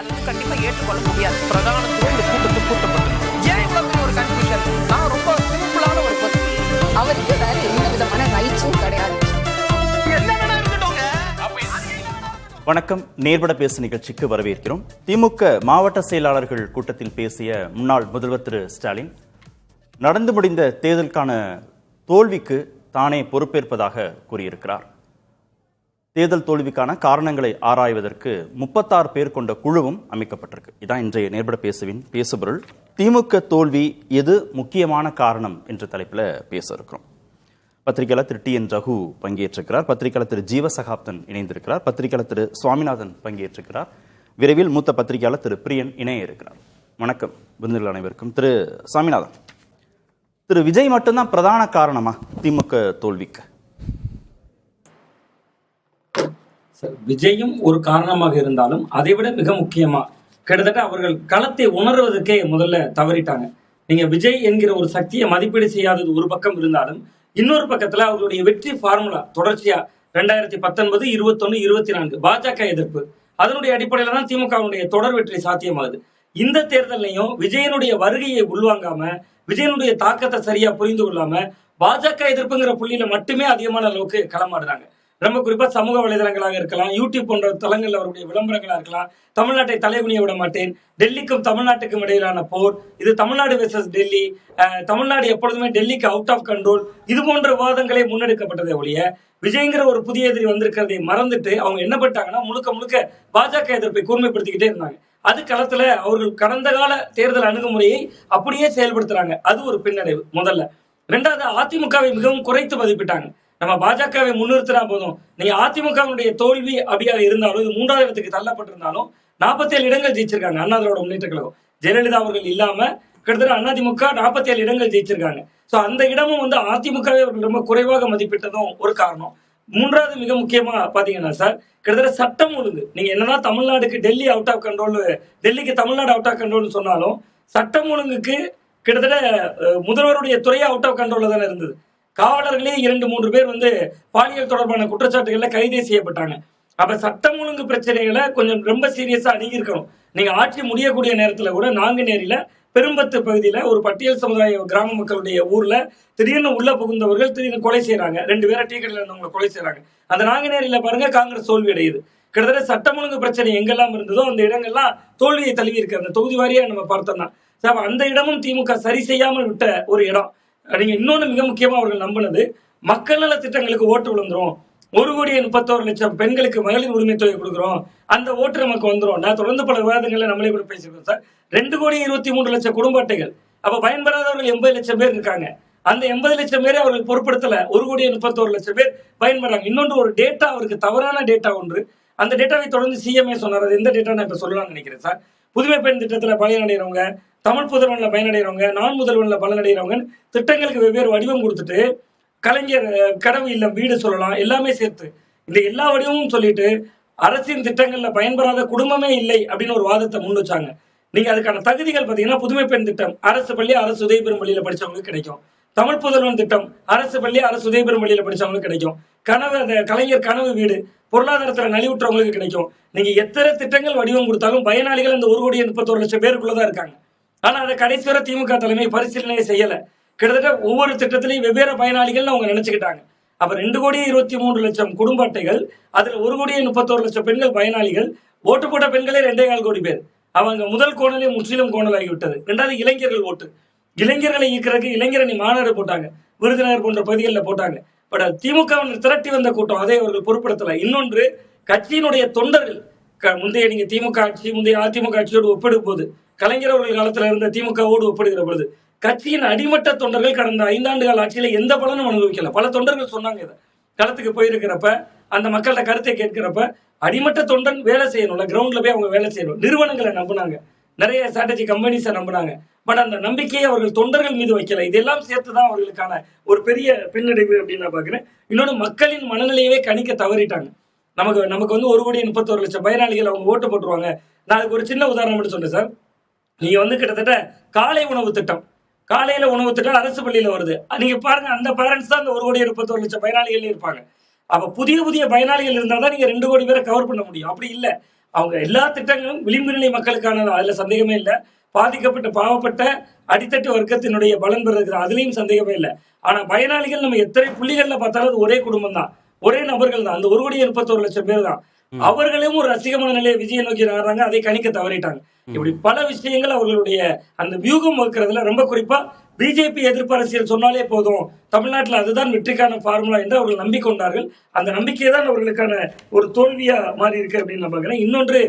அது வந்து கண்டிப்பா ஏற்றுக்கொள்ள முடியாது. பிரதானத்துவம் இந்த கூட்டத்துக்கு கூட்டப்பட்டது. ஏன் இவ்வளவு பெரிய ஒரு கன்ஃபியூஷன்? நான் ரொம்ப சிம்பிளான ஒரு பர்சன். அவருக்கு வேற எந்த விதமான ரைட்ஸும் கிடையாது. வணக்கம். நேர்பட பேசு நிகழ்ச்சிக்கு வரவேற்கிறோம். திமுக மாவட்ட செயலாளர்கள் கூட்டத்தில் பேசிய முன்னாள் முதல்வர் திரு ஸ்டாலின் நடந்து முடிந்த தேர்தலுக்கான தோல்விக்கு தானே பொறுப்பேற்பதாக கூறியிருக்கிறார். தேர்தல் தோல்விக்கான காரணங்களை ஆராய்வதற்கு 36 பேர் கொண்ட குழுவும் அமைக்கப்பட்டிருக்கு. இதான் இன்றைய நேர்பட பேசுவின் பேசுபொருள். திமுக தோல்வி எது முக்கியமான காரணம் என்ற தலைப்பில் பேச இருக்கிறோம். பத்திரிகையாளர் திரு டி.என். ரகு பங்கேற்றிருக்கிறார். பத்திரிகையாளர் திரு ஜீவசகாப்தன் இணைந்திருக்கிறார். பத்திரிகையாளர் திரு சுவாமிநாதன் பங்கேற்றிருக்கிறார். விரைவில் மூத்த பத்திரிகையாளர் திரு பிரியன் இணைய இருக்கிறார். வணக்கம் விருந்தினர்கள் அனைவருக்கும். திரு சுவாமிநாதன், திரு விஜய் மட்டும்தான் பிரதான காரணமா திமுக தோல்விக்கு? விஜயும் ஒரு காரணமாக இருந்தாலும் அதைவிட மிக முக்கியமா கிட்டத்தட்ட அவர்கள் களத்தை உணர்வதற்கே முதல்ல தவறிட்டாங்க. நீங்க விஜய் என்கிற ஒரு சக்தியை மதிப்பீடு செய்யாதது ஒரு பக்கம் இருந்தாலும், இன்னொரு பக்கத்துல அவர்களுடைய வெற்றி ஃபார்முலா தொடர்ச்சியா 2019, 21, 24 பாஜக எதிர்ப்பு, அதனுடைய அடிப்படையில தான் திமுகவுடைய தொடர் வெற்றி சாத்தியமாகுது. இந்த தேர்தலையும் விஜயனுடைய வருகையை உள்வாங்காம, விஜயனுடைய தாக்கத்தை சரியா புரிந்து கொள்ளாம பாஜக எதிர்ப்புங்கிற புள்ளியில மட்டுமே அதிகமான அளவுக்கு களமாடுறாங்க. ரொம்ப குறிப்பா சமூக வலைதளங்களாக இருக்கலாம், யூடியூப் போன்ற தளங்கள்ல அவருடைய விளம்பரங்களா இருக்கலாம். தமிழ்நாட்டை தலைகுனிய விட மாட்டேன், டெல்லிக்கும் தமிழ்நாட்டுக்கும் இடையிலான போர், இது தமிழ்நாடு வெர்சஸ் டெல்லி, தமிழ்நாடு எப்பொழுதுமே டெல்லிக்கு அவுட் ஆஃப் கண்ட்ரோல், இது போன்ற விவாதங்களே முன்னெடுக்கப்பட்டதே ஒழிய விஜய்ங்கிற ஒரு புதிய எதிரி வந்திருக்கிறதை மறந்துட்டு அவங்க என்ன பண்ணிட்டாங்கன்னா முழுக்க முழுக்க பாஜக எதிர்ப்பை கூர்மைப்படுத்திக்கிட்டே இருந்தாங்க. அது களத்துல அவர்கள் கடந்த கால தேர்தல் அணுகுமுறையை அப்படியே செயல்படுத்துறாங்க. அது ஒரு பின்னடைவு முதல்ல. ரெண்டாவது, அதிமுகவை மிகவும் குறைத்து மதிப்பிட்டாங்க. நம்ம பாஜகவை முன்னிறுத்தினா போதும், நீங்க அதிமுகவுடைய தோல்வி அப்படியாக இருந்தாலும், இது 3வது இடத்துக்கு தள்ளப்பட்டிருந்தாலும் 47 இடங்கள் ஜெயிச்சிருக்காங்க அண்ணா திராவிட முன்னேற்ற கழகம். ஜெயலலிதா அவர்கள் இல்லாம கிட்டத்தட்ட அதிமுக 47 இடங்கள் ஜெயிச்சிருக்காங்க. சோ அந்த இடமும் வந்து அதிமுகவை அவர்கள் ரொம்ப குறைவாக மதிப்பிட்டதும் ஒரு காரணம். 3வது மிக முக்கியமா பாத்தீங்கன்னா சார், கிட்டத்தட்ட சட்டம் ஒழுங்கு, நீங்க என்னதான் தமிழ்நாடுக்கு டெல்லி அவுட் ஆஃப் கண்ட்ரோல், டெல்லிக்கு தமிழ்நாடு அவுட் ஆஃப் கண்ட்ரோல் சொன்னாலும் சட்டம் ஒழுங்குக்கு கிட்டத்தட்ட முதல்வருடைய துறையே அவுட் ஆஃப் கண்ட்ரோல்ல தானே இருந்தது. காவலர்களே 2-3 பேர் வந்து பாலியல் தொடர்பான குற்றச்சாட்டுகள்ல கைது செய்யப்பட்டாங்க. அப்ப சட்டம் ஒழுங்கு பிரச்சனைகளை கொஞ்சம் ரொம்ப சீரியஸா அணுகி இருக்கணும். நீங்க ஆட்சி முடியக்கூடிய நேரத்துல கூட நாங்குநேரியில பெரும்பத்து பகுதியில ஒரு பட்டியல் சமுதாய கிராம மக்களுடைய ஊர்ல திடீர்னு உள்ள புகுந்தவர்கள் திடீர்னு கொலை செய்யறாங்க. 2 பேரை டீ கடையில இருந்தவங்களை கொலை செய்யறாங்க. அந்த நாங்குநேரியில பாருங்க, காங்கிரஸ் தோல்வி அடையுது. கிட்டத்தட்ட சட்டம் ஒழுங்கு பிரச்சனை எங்கெல்லாம் இருந்ததோ அந்த இடங்கள்லாம் தோல்வியை தழுவி இருக்கு. அந்த தொகுதி வாரியா நம்ம பார்த்தோம்னா அந்த இடமும் திமுக சரி செய்யாமல் விட்ட ஒரு இடம். நீங்க இன்னொன்னு மிக முக்கியமா அவர்கள் நம்பினது, மக்கள் நல திட்டங்களுக்கு ஓட்டு விழுந்துரும், 1,31,00,000 பெண்களுக்கு மகளிர் உரிமை தொகை கொடுக்குறோம், அந்த ஓட்டு நமக்கு வந்துடும். நான் தொடர்ந்து பல விவாதங்களை நம்மளே கூட பேசியிருக்கோம் சார். 2,23,00,000 குடும்ப அட்டைகள், அப்ப பயன்பெறாதவர்கள் 80 லட்சம் பேர் இருக்காங்க. அந்த 80 லட்சம் பேரை அவர்கள் பொருட்படுத்தல, 1,31,00,000 பேர் பயன்பெறாங்க. இன்னொன்று ஒரு டேட்டா, அவருக்கு தவறான டேட்டா ஒன்று, அந்த டேட்டாவை தொடர்ந்து சிஎம்ஏ சொன்னார். அது எந்த டேட்டா நான் இப்ப சொல்லலாம்னு நினைக்கிறேன் சார். புதுமை பெண் திட்டத்துல பயனடைகிறவங்க, தமிழ் புதல்வன்ல பயனடைகிறவங்க, நான் முதல்வன்ல பலனடைகிறவங்க திட்டங்களுக்கு வெவ்வேறு வடிவம் கொடுத்துட்டு, கலைஞர் கனவு இல்லம், வீடு சொல்லலாம், எல்லாமே சேர்த்து இந்த எல்லா வடிவமும் சொல்லிட்டு அரசின் திட்டங்கள்ல பயன்பெறாத குடும்பமே இல்லை அப்படின்னு ஒரு வாதத்தை முன் வச்சாங்க. நீங்க அதுக்கான தகுதிகள் பாத்தீங்கன்னா, புதுமை பெண் திட்டம் அரசு பள்ளி, அரசு உதவி பெறும் பள்ளியில படிச்சவங்களுக்கு கிடைக்கும். தமிழ் புதல்வன் திட்டம் அரசு பள்ளி, அரசு உதவி பெறும் பள்ளியில படிச்சவங்களுக்கு கிடைக்கும். கலைஞர் கனவு வீடு பொருளாதாரத்துல நலிவுற்றவங்களுக்கு கிடைக்கும். நீங்க எத்தனை திட்டங்கள் வடிவம் கொடுத்தாலும் பயனாளிகள் அந்த 1,31,00,000 பேருக்குள்ளதான் இருக்காங்க. ஆனா அதை கடைசி வரை திமுக தலைமை பரிசீலனை செய்யல. கிட்டத்தட்ட ஒவ்வொரு திட்டத்திலையும் வெவ்வேறு பயனாளிகள் அவங்க நினைச்சுக்கிட்டாங்க. அப்ப 2,23,00,000 குடும்ப அட்டைகள், அதுல 1,31,00,000 பெண்கள் பயனாளிகள், ஓட்டு போட்ட பெண்களே 2,4 கோடி பேர். அவங்க முதல் கோணலே முற்றிலும் கோணலாகி விட்டது. 2வது இளைஞர்கள் ஓட்டு, இளைஞர்களை ஈர்க்கிறதுக்கு இளைஞரணி மாநாடு போட்டாங்க, விருதுநகர் போன்ற பகுதிகளில் போட்டாங்க. பட் திமுக திரட்டி வந்த கூட்டம், அதை அவர்கள் பொருட்படுத்தல. இன்னொன்று, கட்சியினுடைய தொண்டர்கள் முந்தைய நீங்க திமுக ஆட்சி, முந்தைய அதிமுக ஆட்சியோடு ஒப்பிடும் போது, கலைஞர் அவர்கள் காலத்துல இருந்த திமுகவோடு ஒப்பிடுகிற பொழுது, கட்சியின் அடிமட்ட தொண்டர்கள் கடந்த 5 ஆண்டு கால ஆட்சியில எந்த பலனும் அனுபவிக்கல. பல தொண்டர்கள் சொன்னாங்க. இதை களத்துக்கு போயிருக்கிறப்ப, அந்த மக்களோட கருத்தை கேட்கிறப்ப, அடிமட்ட தொண்டன் வேலை செய்யணும்ல, கிரவுண்ட்ல போய் அவங்க வேலை செய்யணும். நிறுவனங்களை நம்பினாங்க, நிறைய ஸ்ட்ராட்டஜி கம்பெனிஸை நம்பினாங்க. பட் அந்த நம்பிக்கையை அவர்கள் தொண்டர்கள் மீது வைக்கல. இதெல்லாம் சேர்த்துதான் அவர்களுக்கான ஒரு பெரிய பின்னடைவு அப்படின்னு நான் பாக்குறேன். இன்னொன்று, மக்களின் மனநிலையவே கணிக்க தவறிட்டாங்க. நமக்கு வந்து 1,31,00,000 பயனாளிகள் அவங்க ஓட்டு போட்டுருவாங்க. நான் அதுக்கு ஒரு சின்ன உதாரணம் மட்டும் சொன்னேன் சார். நீங்க வந்து கிட்டத்தட்ட காலை உணவு திட்டம், காலையில உணவு திட்டம் அரசு பள்ளியில வருது. நீங்க பாருங்க, அந்த பேரண்ட்ஸ் தான் இந்த 1,31,00,000 பயனாளிகள் இருப்பாங்க. அப்ப புதிய பயனாளிகள் இருந்தா தான் நீங்க 2 கோடி பேரை கவர் பண்ண முடியும். அப்படி இல்ல, அவங்க எல்லா திட்டங்களும் விளிம்பு நிலை மக்களுக்கான, அதுல சந்தேகமே இல்லை. பாதிக்கப்பட்ட பாவப்பட்ட அடித்தட்டு வர்க்கத்தினுடைய பலன் பெறுகிறது, அதுலயும் சந்தேகமே இல்லை. ஆனா பயனாளிகள் நம்ம எத்தனை புள்ளிகள்ல பார்த்தாலும் அது ஒரே குடும்பம் தான், ஒரே நபர்கள் தான், அந்த 1,31,00,000 பேர் தான். அவர்களும் ஒரு ரசிகமான நிலையை விஜயை நோக்கி நகர்றாங்க, அதை கணிக்க தவறிட்டாங்க. இப்படி பல விஷயங்கள் அவர்களுடைய அந்த வியூகம் வகுக்கிறதுல, ரொம்ப குறிப்பா பிஜேபி எதிர்ப்பு அரசியல் சொன்னாலே போதும், தமிழ்நாட்டில் அதுதான் வெற்றிக்கான ஃபார்முலா என்று அவர்கள் நம்பிக்கொண்டார்கள். அந்த நம்பிக்கை தான் அவர்களுக்கான ஒரு தோல்வியா மாறி இருக்கு அப்படின்னு நான் பார்க்கிறேன். இன்னொன்று,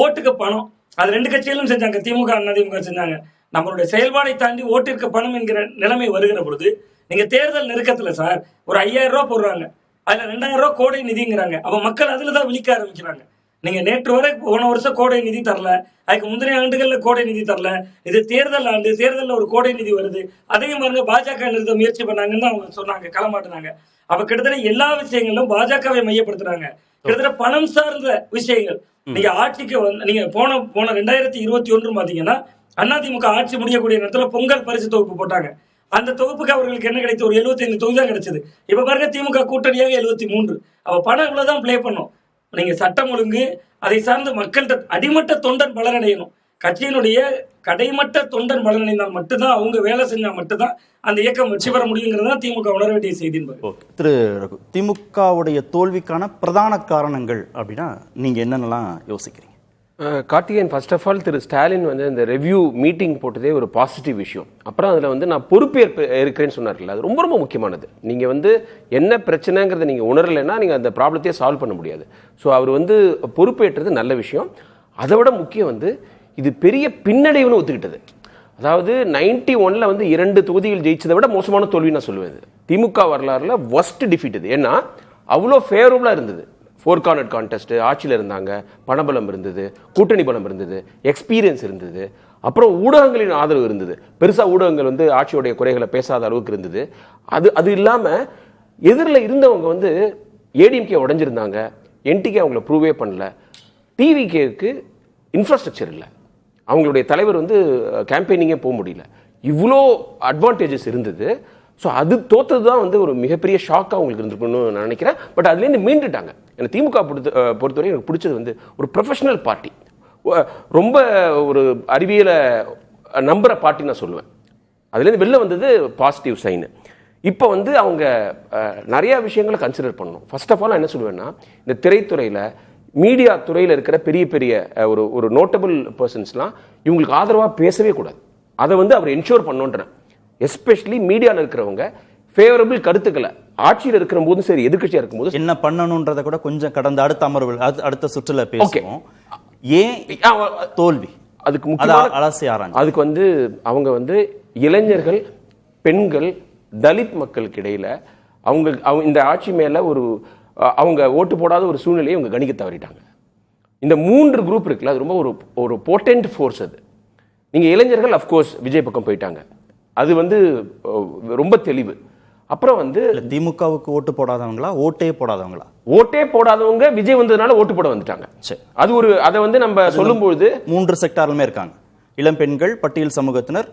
ஓட்டுக்கு பணம். அது ரெண்டு கட்சிகளும் செஞ்சாங்க, திமுக அதிமுக செஞ்சாங்க. நம்மளுடைய செயல்பாடை தாண்டி ஓட்டிற்கு பணம் என்கிற நிலைமை வருகிற பொழுது, நீங்க தேர்தல் நெருக்கத்துல சார் ஒரு 5,000 ரூபாய் போடுறாங்க, அதுல 2,000 ரூபாய் கோடை நிதிங்கிறாங்க. அப்ப மக்கள் அதுலதான் விழிக்க ஆரம்பிக்கிறாங்க. நீங்க நேற்று வரை போன வருஷம் கோடை நிதி தரல, அதுக்கு முந்தைய ஆண்டுகள்ல கோடை நிதி தரல, இது தேர்தல் ஆண்டு, தேர்தலில் ஒரு கோடை நிதி வருது, அதையும் பாருங்க பாஜக நிறுத்த முயற்சி பண்ணாங்கன்னு அவங்க சொன்னாங்க, களமாட்டினாங்க. அப்ப கிட்டத்தட்ட எல்லா விஷயங்களும் பாஜகவை மையப்படுத்துறாங்க. கிட்டத்தட்ட பணம் சார்ந்த விஷயங்கள். நீங்க ஆட்சிக்கு வந்து நீங்க போன 2021 பாத்தீங்கன்னா அதிமுக ஆட்சி முடியக்கூடிய நேரத்துல பொங்கல் பரிசு தொகுப்பு போட்டாங்க. அந்த தொகுப்புக்கு அவர்களுக்கு என்ன கிடைத்தது? ஒரு 75 தொகுதி தான் கிடைச்சது. இப்ப பாருங்க திமுக கூட்டணியாக 73. அவ பணம் இவ்வளவுதான் பிளே பண்ணும். நீங்க சட்டம் ஒழுங்கு, அதை சார்ந்து மக்கள்கிட்ட அடிமட்ட தொண்டன் பலனடையணும். கட்சியினுடைய கடைமட்ட தொண்டன் பலனடைந்தால் மட்டும்தான், அவங்க வேலை செஞ்சா மட்டும்தான் அந்த இயக்கம் வெற்றி பெற முடியுங்கிறதா திமுக உணர வேண்டிய செய்தி. திரு ரகு, திமுகவுடைய தோல்விக்கான பிரதான காரணங்கள் அப்படின்னா நீங்க என்னென்னலாம் யோசிக்கிறீங்க? கார்த்திகேயன், ஃபர்ஸ்ட் ஆஃப் ஆல் திரு ஸ்டாலின் வந்து இந்த ரெவ்யூ மீட்டிங் போட்டதே ஒரு பாசிட்டிவ் விஷயம். அப்புறம் அதில் வந்து நான் பொறுப்பேற்பு இருக்கிறேன்னு சொன்னார்ல, அது ரொம்ப ரொம்ப முக்கியமானது. நீங்கள் வந்து என்ன பிரச்சனைங்கிறத நீங்கள் உணரலைன்னா நீங்கள் அந்த ப்ராப்ளத்தையே சால்வ் பண்ண முடியாது. ஸோ அவர் வந்து பொறுப்பேற்றது நல்ல விஷயம். அதை விட முக்கியம் வந்து இது பெரிய பின்னடைவுன்னு ஒத்துக்கிட்டது. அதாவது 91 வந்து 2 தொகுதிகள் ஜெயிச்சதை விட மோசமான தோல்வி நான் சொல்லுவேன். திமுக வரலாறுல ஒஸ்ட் டிஃபீட் இது. ஏன்னா அவ்வளோ ஃபேவரபுளாக இருந்தது. 4 கார்னர் கான்டெஸ்ட், ஆட்சியில் இருந்தாங்க, பணபலம் இருந்தது, கூட்டணி பலம் இருந்தது, எக்ஸ்பீரியன்ஸ் இருந்தது, அப்புறம் ஊடகங்களின் ஆதரவு இருந்தது. பெருசாக ஊடகங்கள் வந்து ஆட்சியோடைய குறைகளை பேசாத அளவுக்கு இருந்தது. அது இல்லாமல் எதிரில் இருந்தவங்க வந்து ஏடிஎம்கே உடைஞ்சிருந்தாங்க, என்டிகே அவங்கள ப்ரூவே பண்ணல, டிவிகேக்கு இன்ஃப்ராஸ்ட்ரக்சர் இல்லை, அவங்களுடைய தலைவர் வந்து கேம்பெயினிங்கே போக முடியல, இவ்வளோ அட்வான்டேஜஸ் இருந்தது. ஸோ அது தோத்தது தான் வந்து ஒரு மிகப்பெரிய ஷாக்காக அவங்களுக்கு இருந்திருக்குன்னு நான் நினைக்கிறேன். பட் அதுலேருந்து மீண்டுட்டாங்க. எனக்கு திமுக பொறுத்தவரை எனக்கு பிடிச்சது வந்து ஒரு ப்ரொஃபஷனல் பார்ட்டி, ரொம்ப ஒரு அறிவியலை நம்புகிற பார்ட்டி நான் சொல்லுவேன். அதுலேருந்து வெளில வந்தது பாசிட்டிவ் சைனு. இப்போ வந்து அவங்க நிறையா விஷயங்களை கன்சிடர் பண்ணணும். ஃபர்ஸ்ட் ஆஃப் ஆல் என்ன சொல்லுவேன்னா, இந்த திரைத்துறையில் மீடியா துறையில் இருக்கிற பெரிய பெரிய ஒரு நோட்டபிள் பர்சன்ஸ்லாம் இவங்களுக்கு ஆதரவாக பேசவே கூடாது. அதை வந்து அவர் என்ஷூர் பண்ணோன்றேன். எஸ்பெஷலி மீடியாவில் இருக்கிறவங்க ஃபேவரபிள் கருத்துக்களை ஆட்சியில் இருக்கிற போதும் சரி, எதிர்கட்சியா இருக்கும் போது என்ன பண்ணணும்ன்றத கூட கொஞ்சம் கடந்த அடுத்த சுற்றுல பேசுவோம். ஏன் தோல்வி? அதுக்கு முக்கியமான அதுக்கு வந்து அவங்க வந்து இளைஞர்கள், பெண்கள், தலித் மக்களுக்கு இடையில அவங்க இந்த ஆட்சி மேல அவங்க ஓட்டு போடாத ஒரு சூழ்நிலையை அவங்க கணிக்க தவறிட்டாங்க. இந்த 3 குரூப் இருக்குல்ல, அது ரொம்ப ஒரு போட்டன்ட் ஃபோர்ஸ். அது நீங்க இளைஞர்கள் அஃப்கோர்ஸ் விஜய் பக்கம் போயிட்டாங்க, அது வந்து ரொம்ப தெளிவு. அப்புறம் வந்து திமுகவுக்கு ஓட்டு போடாதவங்களா, ஓட்டே போடாதவங்க விஜய் வந்ததுனால ஓட்டு போட வந்துட்டாங்க. அது அதை வந்து நம்ம சொல்லும்போது 3 செக்டாருமே இருக்காங்க. இளம் பெண்கள், பட்டியல் சமூகத்தினர்,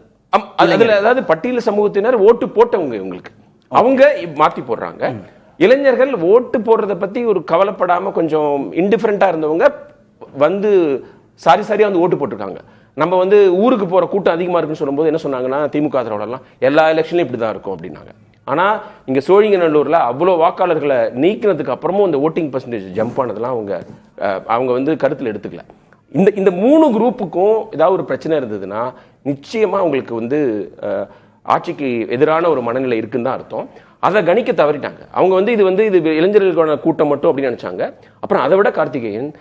அதாவது பட்டியல் சமூகத்தினர் ஓட்டு போட்டவங்க, இவங்களுக்கு அவங்க மாத்தி போடுறாங்க. இளைஞர்கள் ஓட்டு போடுறத பத்தி ஒரு கவலைப்படாம கொஞ்சம் இன்டிஃபரண்டா இருந்தவங்க வந்து சரியா வந்து ஓட்டு போட்டிருக்காங்க. நம்ம வந்து ஊருக்கு போற கூட்டம் அதிகமா இருக்குன்னு சொல்லும்போது என்ன சொன்னாங்கன்னா, திமுக ஆதரவாளர்லாம் எல்லா எலெக்ஷன்லயும் இப்படிதான் இருக்கும் அப்படின்னாங்க. ஆனா இங்க சோழிங்கநல்லூர்ல அவ்வளோ வாக்காளர்களை நீக்கினதுக்கு அப்புறமும் இந்த ஓட்டிங் பர்சன்டேஜ் ஜம்ப் ஆனதெல்லாம் அவங்க வந்து கருத்தில் எடுத்துக்கல. இந்த 3 குரூப்புக்கும் ஏதாவது ஒரு பிரச்சனை இருந்ததுன்னா நிச்சயமா அவங்களுக்கு வந்து ஆட்சிக்கு எதிரான ஒரு மனநிலை இருக்குன்னு தான் அர்த்தம். அதை கணிக்க தவறிட்டாங்க. அவங்க வந்து இது இளைஞர்களுக்கான கூட்டம் மட்டும் அப்படின்னு நினைச்சாங்க. அப்புறம் அதை விட கார்த்திகேயன்,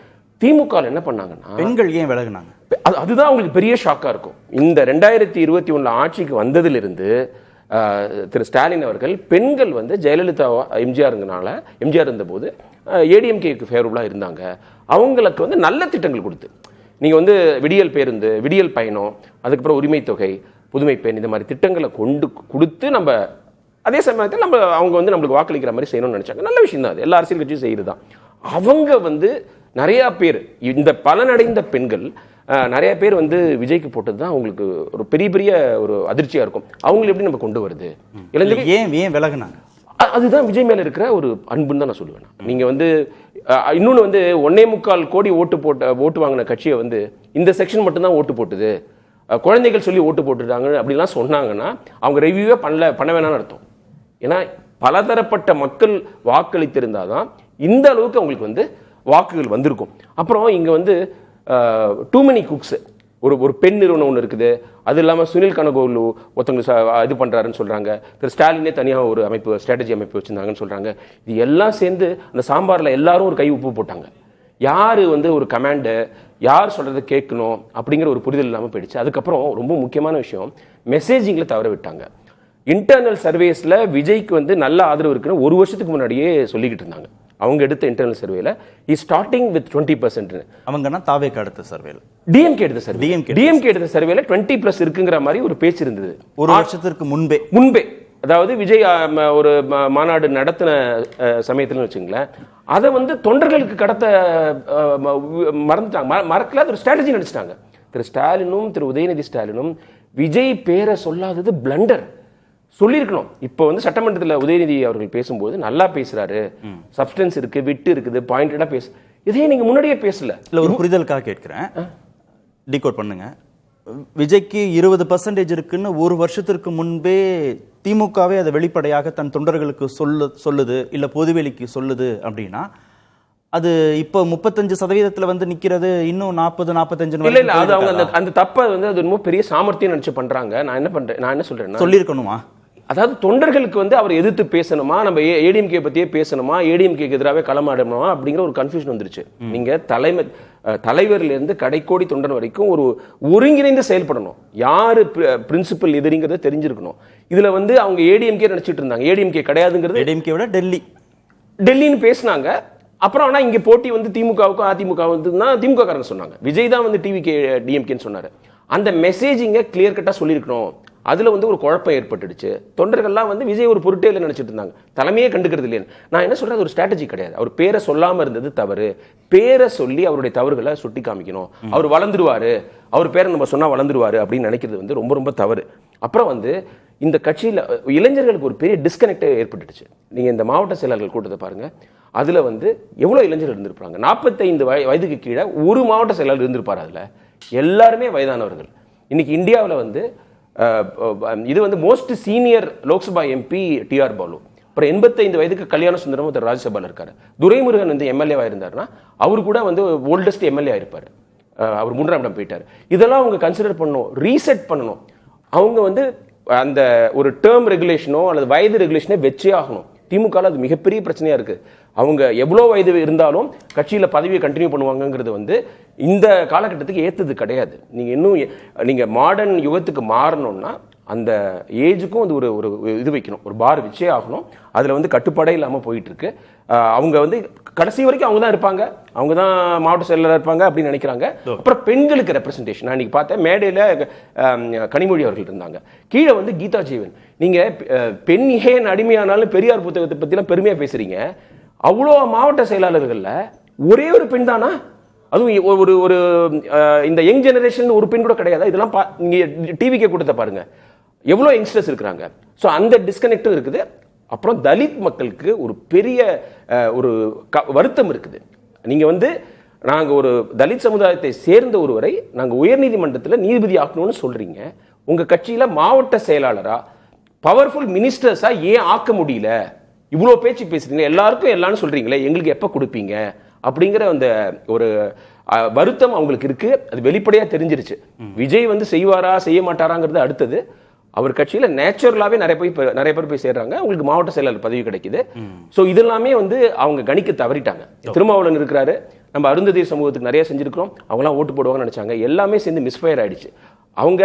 திமுக என்ன பண்ணாங்கன்னா, பெண்கள் ஏன் விலகுனாங்க? அதுதான் அவங்களுக்கு பெரிய ஷாக்கா இருக்கும். இந்த 2021 ஆட்சிக்கு வந்ததிலிருந்து திரு ஸ்டாலின் அவர்கள் பெண்கள் வந்து ஜெயலலிதா எம்ஜிஆர் இருந்தபோது ஏடிஎம்கேக்கு ஃபேவரபுளாக இருந்தாங்க. அவங்களுக்கு வந்து நல்ல திட்டங்கள் கொடுத்து, நீங்கள் வந்து விடியல் பேருந்து, விடியல் பயணம், அதுக்கப்புறம் உரிமை தொகை, புதுமை பெண், இந்த மாதிரி திட்டங்களை கொடுத்து நம்ம அதே சமயத்தில் அவங்க வந்து நம்மளுக்கு வாக்களிக்கிற மாதிரி செய்யணும்னு நினைச்சாங்க. நல்ல விஷயம் தான், அது எல்லா அரசியல் கட்சியும் செய்யுது தான். அவங்க வந்து நிறையா பேர், இந்த பலனடைந்த பெண்கள் நிறைய பேர் வந்து விஜய்க்கு போட்டது தான் அவங்களுக்கு ஒரு பெரிய ஒரு அதிர்ச்சியா இருக்கும். அவங்களை எப்படி நம்ம கொண்டு வருது? ஏன் விலகுனாங்க? அதுதான் விஜய் மேல இருக்கிற ஒரு அன்புன்னு தான் நான் சொல்லுவேன். நீங்க வந்து இன்னொன்னு வந்து 1.25 கோடி ஓட்டு வாங்கின கட்சியை வந்து இந்த செக்ஷன் மட்டும்தான் ஓட்டு போட்டுது, குழந்தைகள் சொல்லி ஓட்டு போட்டுட்டாங்க அப்படிலாம் சொன்னாங்கன்னா அவங்க ரிவ்யூவே பண்ண வேணாம்னு அர்த்தம். ஏன்னா பலதரப்பட்ட மக்கள் வாக்களித்திருந்தாதான் இந்த அளவுக்கு அவங்களுக்கு வந்து வாக்குகள் வந்திருக்கும். அப்புறம் இங்க வந்து டூ மெனி குக்ஸ், ஒரு பெண் நிறுவனம் ஒன்று இருக்குது, அது இல்லாமல் சுனில் கனகோலு ஒருத்தவங்க இது பண்ணுறாருன்னு சொல்கிறாங்க, திரு ஸ்டாலினே தனியாக ஒரு அமைப்பு ஸ்ட்ராட்டஜி அமைப்பு வச்சுருந்தாங்கன்னு சொல்கிறாங்க. இது எல்லாம் சேர்ந்து அந்த சாம்பாரில் எல்லாரும் ஒரு கை உப்பு போட்டாங்க. யார் வந்து ஒரு கமாண்டு, யார் சொல்கிறத கேட்கணும் அப்படிங்கிற ஒரு புரிதல் இல்லாமல் போயிடுச்சு. அதுக்கப்புறம் ரொம்ப முக்கியமான விஷயம், மெசேஜிங்கில் தவற விட்டாங்க. இன்டர்னல் சர்வேஸில் விஜய்க்கு வந்து நல்ல ஆதரவு இருக்குன்னு ஒரு வருஷத்துக்கு முன்னாடியே சொல்லிக்கிட்டு இருந்தாங்க. அவங்க எடுத்த இன்டர்னல் சர்வேல ஸ்டார்டிங் வித் 20%. அவங்கன்னா தாவேக்கு அடுத்த சர்வேல டிஎம்கே எடுத்த சர்வேல 20+ இருக்குங்கிற மாதிரி ஒரு பேச்சு இருந்தது ஒரு வருஷத்திற்கு முன்பே. அதாவது விஜய் ஒரு மாநாடு நடத்தின சமயத்துல வச்சுங்களேன், அதை வந்து தொண்டர்களுக்கு கடத்த மறந்துட்டாங்க. மறக்கல, அது ஒரு ஸ்ட்ராட்டஜி நினைச்சிட்டாங்க. திரு ஸ்டாலினும் திரு உதயநிதி ஸ்டாலினும் விஜய் பேரை சொல்லாதது பிளண்டர். சொல்லியிருக்கணும். இப்போ வந்து சட்டமன்றத்தில் உதயநிதி அவர்கள் பேசும்போது நல்லா பேசுறாரு, சப்ஸ்டன்ஸ் இருக்கு, விட்டு இருக்குது, பாயிண்டடா இதையே நீங்க முன்னாடியே பேசல. இல்ல ஒரு புரிதலுக்காக கேட்கிறேன், டிகோட் பண்ணுங்க. விஜய்க்கு 20% இருக்குன்னு ஒரு வருஷத்திற்கு முன்பே திமுகவே அதை வெளிப்படையாக தன் தொண்டர்களுக்கு சொல்லுது, இல்ல பொதுவெளிக்கு சொல்லுது அப்படின்னா அது இப்போ 35% வந்து நிக்கிறது, இன்னும் 40-45 இல்ல அது அவங்க அந்த தப்ப வந்து அது ரொம்ப பெரிய சாமர்த்தியம் நினைச்சு பண்றாங்க. நான் என்ன சொல்றேன், சொல்லியிருக்கணுமா? அதாவது தொண்டர்களுக்கு வந்து அவர் எதிர்த்து பேசணுமா, நம்ம ஏடிஎம்கே பத்தியே பேசணுமா, ஏடிஎம்கேக்கு எதிராகவே களமாடணுமா அப்படிங்கிற ஒரு கன்ஃபியூஷன் வந்துருச்சு. நீங்க தலைவர்ல இருந்து கடைக்கோடி தொண்டன் வரைக்கும் ஒரு ஒருங்கிணைந்து செயல்படணும். யாரு பிரின்சிபல் எதிரிங்கிறத தெரிஞ்சிருக்கணும். இதுல வந்து அவங்க ஏடிஎம்கே நினைச்சிட்டு இருந்தாங்க, ஏடிஎம்கே கிடையாதுங்கிறது. ஏடிஎம்கே விட டெல்லின்னு பேசினாங்க. அப்புறம் ஆனா இங்க போட்டி வந்து திமுகவுக்கும் அதிமுக வந்து திமுக காரங்க சொன்னாங்க, விஜய் தான் வந்து டிவிகே டிஎம்கேன்னு சொன்னாரு. அந்த மெசேஜிங்க கிளியர் கட்டா சொல்லியிருக்கணும். அதுல வந்து ஒரு குழப்பம் ஏற்பட்டுடுச்சு. தொண்டர்கள்லாம் வந்து விஜய் ஒரு பொருட்டே இல்லை நினைச்சிட்டு இருந்தாங்க, தலைமையே கண்டுக்கிறது இல்லைன்னு. நான் என்ன சொல்றது, ஒரு ஸ்ட்ராட்டஜி கிடையாது. அவர் பேரை சொல்லாம இருந்தது தவறு. பேரை சொல்லி அவருடைய தவறுகளை சுட்டி காமிக்கணும். அவர் வளர்ந்துருவாரு, அவர் பேரை நம்ம சொன்னா வளர்ந்துருவாரு அப்படின்னு நினைக்கிறது வந்து ரொம்ப ரொம்ப தவறு. அப்புறம் வந்து இந்த கட்சியில இளைஞர்களுக்கு ஒரு பெரிய டிஸ்கனெக்டே ஏற்பட்டுடுச்சு. நீங்க இந்த மாவட்ட செயலாளர்கள் கூட்டத்தை பாருங்க, அதுல வந்து எவ்வளவு இளைஞர்கள் இருந்திருப்பாங்க. 45 வயதுக்கு கீழே ஒரு மாவட்ட செயலாளர் இருந்திருப்பாரு. அதுல எல்லாருமே வயதானவர்கள். இன்னைக்கு இந்தியாவில் வந்து இது வந்து most senior Lok Sabha MP T R. Baalu 85 வயதுக்கு கல்யாண சுந்தரம் ஒருத்தர் ராஜ்யசபால இருக்காரு. துரைமுருகன் வந்து எம்எல்ஏவா இருந்தாருன்னா அவர் கூட வந்து ஓல்டஸ்ட் எம்எல்ஏ ஆயிருப்பாரு. அவர் 3ஆம் இடம் போயிட்டாரு. இதெல்லாம் அவங்க கன்சிடர் பண்ணணும், ரீசெட் பண்ணணும். அவங்க வந்து அந்த ஒரு டேர்ம் ரெகுலேஷனோ அல்லது வயது ரெகுலேஷனோ வச்சே ஆகணும். திமுக அது மிகப்பெரிய பிரச்சனையா இருக்கு. அவங்க எவ்வளோ வயது இருந்தாலும் கட்சியில பதவியை கண்டினியூ பண்ணுவாங்கிறது வந்து இந்த காலகட்டத்துக்கு ஏத்தது கிடையாது. நீங்க மாடர்ன் யுகத்துக்கு மாறணும்னா அந்த ஏஜுக்கும் வந்து ஒரு இது வைக்கணும், ஒரு பார் வச்சே ஆகணும். அதுல வந்து கட்டுப்பாடே இல்லாம போயிட்டு இருக்கு. அவங்க வந்து கடைசி வரைக்கும் அவங்க தான் இருப்பாங்க, அவங்க தான் மாவட்ட செயலராக இருப்பாங்க அப்படின்னு நினைக்கிறாங்க. அப்புறம் பெண்களுக்கு ரெப்ரசன்டேஷன் நான் இன்னைக்கு பார்த்தேன், மேடையில கனிமொழி அவர்கள் இருந்தாங்க, கீழே வந்து கீதா ஜீவன். நீங்க பெண் ஏன் அடிமையானாலும் பெரியார் புத்தகத்தை பத்திலாம் பெருமையா பேசுறீங்க. அவ்வளோ மாவட்ட செயலாளர்கள்ல ஒரே ஒரு பெண் தானா? அதுவும் ஒரு இந்த யங் ஜெனரேஷன் ஒரு பெண் கூட கிடையாது. இதெல்லாம் நீங்க டிவிக்கே கூட்டத்தை பாருங்க, எவ்வளவு யங்ஸ்டர்ஸ் இருக்கிறாங்க. ஸோ அந்த டிஸ்கனெக்டும் இருக்குது. அப்புறம் தலித் மக்களுக்கு ஒரு பெரிய ஒரு வருத்தம் இருக்குது. நீங்க வந்து நாங்க ஒரு தலித் சமுதாயத்தை சேர்ந்த ஒருவரை நாங்க உயர்நீதிமன்றத்தில் நீதிபதி ஆக்கணும்னு சொல்றீங்க. உங்க கட்சியில மாவட்ட செயலாளரா பவர்ஃபுல் மினிஸ்டர்ஸா ஏன் ஆக்க முடியல? இவ்வளவு பேச்சு பேசுறீங்க, எல்லாருக்கும் எல்லாரும் சொல்றீங்களே, எங்களுக்கு எப்ப கொடுப்பீங்க அப்படிங்கிற அந்த ஒரு வருத்தம் அவங்களுக்கு இருக்கு. அது வெளிப்படையா தெரிஞ்சிருச்சு. விஜய் வந்து செய்வாரா செய்ய மாட்டாராங்கிறது அடுத்தது. அவர் கட்சியில நேச்சுரலாவே நிறைய பேர் போய் சேர்றாங்க, அவங்களுக்கு மாவட்ட செயலாளர் பதவி கிடைக்குது. சோ இதெல்லாமே வந்து அவங்க கணிக்க தவறிட்டாங்க. திருமாவளவன் இருக்கிறாரு, நம்ம அருந்ததி சமூகத்துக்கு நிறைய செஞ்சிருக்கிறோம், அவங்களாம் ஓட்டு போடுவாங்கன்னு நினைச்சாங்க. எல்லாமே சேர்ந்து மிஸ்ஃபயர் ஆயிடுச்சு. அவங்க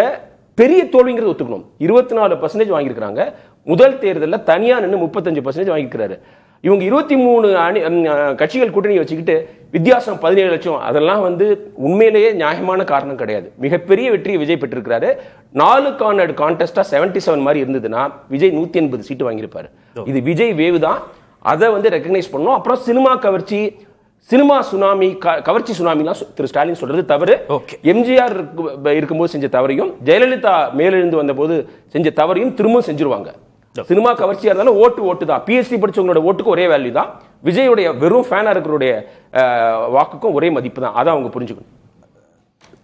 பெரிய தோல்விங்கிறது ஒத்துக்கணும். 24% வாங்கியிருக்கிறாங்க. முதல் தேர்தலில் தனியா நின்று 35% வாங்கிக்கிறாரு. இவங்க 23 கட்சிகள் கூட்டணி வச்சுக்கிட்டு வித்தியாசம் 17 லட்சம், அதெல்லாம் வந்து உண்மையிலேயே நியாயமான காரணம் கிடையாது. மிகப்பெரிய வெற்றியை விஜய் பெற்றிருக்கிறாரு. 4 கார்னர்டு கான்டெஸ்டா 77 மாதிரி இருந்ததுன்னா விஜய் 180 சீட்டு வாங்கியிருப்பாரு. இது விஜய் வேவ் தான், அதை வந்து ரெக்கக்னைஸ் பண்ணணும். அப்புறம் சினிமா கவர்ச்சி, சினிமா சுனாமி, கவர்ச்சி சுனாமிலாம் திரு ஸ்டாலின் சொல்றது தவறு. எம்ஜிஆர் இருக்கும்போது செஞ்ச தவறையும், ஜெயலலிதா மேலெழுந்து வந்த போது செஞ்ச தவறையும் திரும்பவும் செஞ்சிருவாங்க. சினிமா கவர்ச்சியா இருந்தாலும் ஓட்டு தான். பிஹெச்டி படிச்சவங்களோட ஓட்டுக்கு ஒரே வேல்யூ தான். விஜயுடைய வெறும் ஃபேனா இருக்கிறோடைய வாக்குக்கும் ஒரே மதிப்பு தான். அதை அவங்க புரிஞ்சுக்கணும்.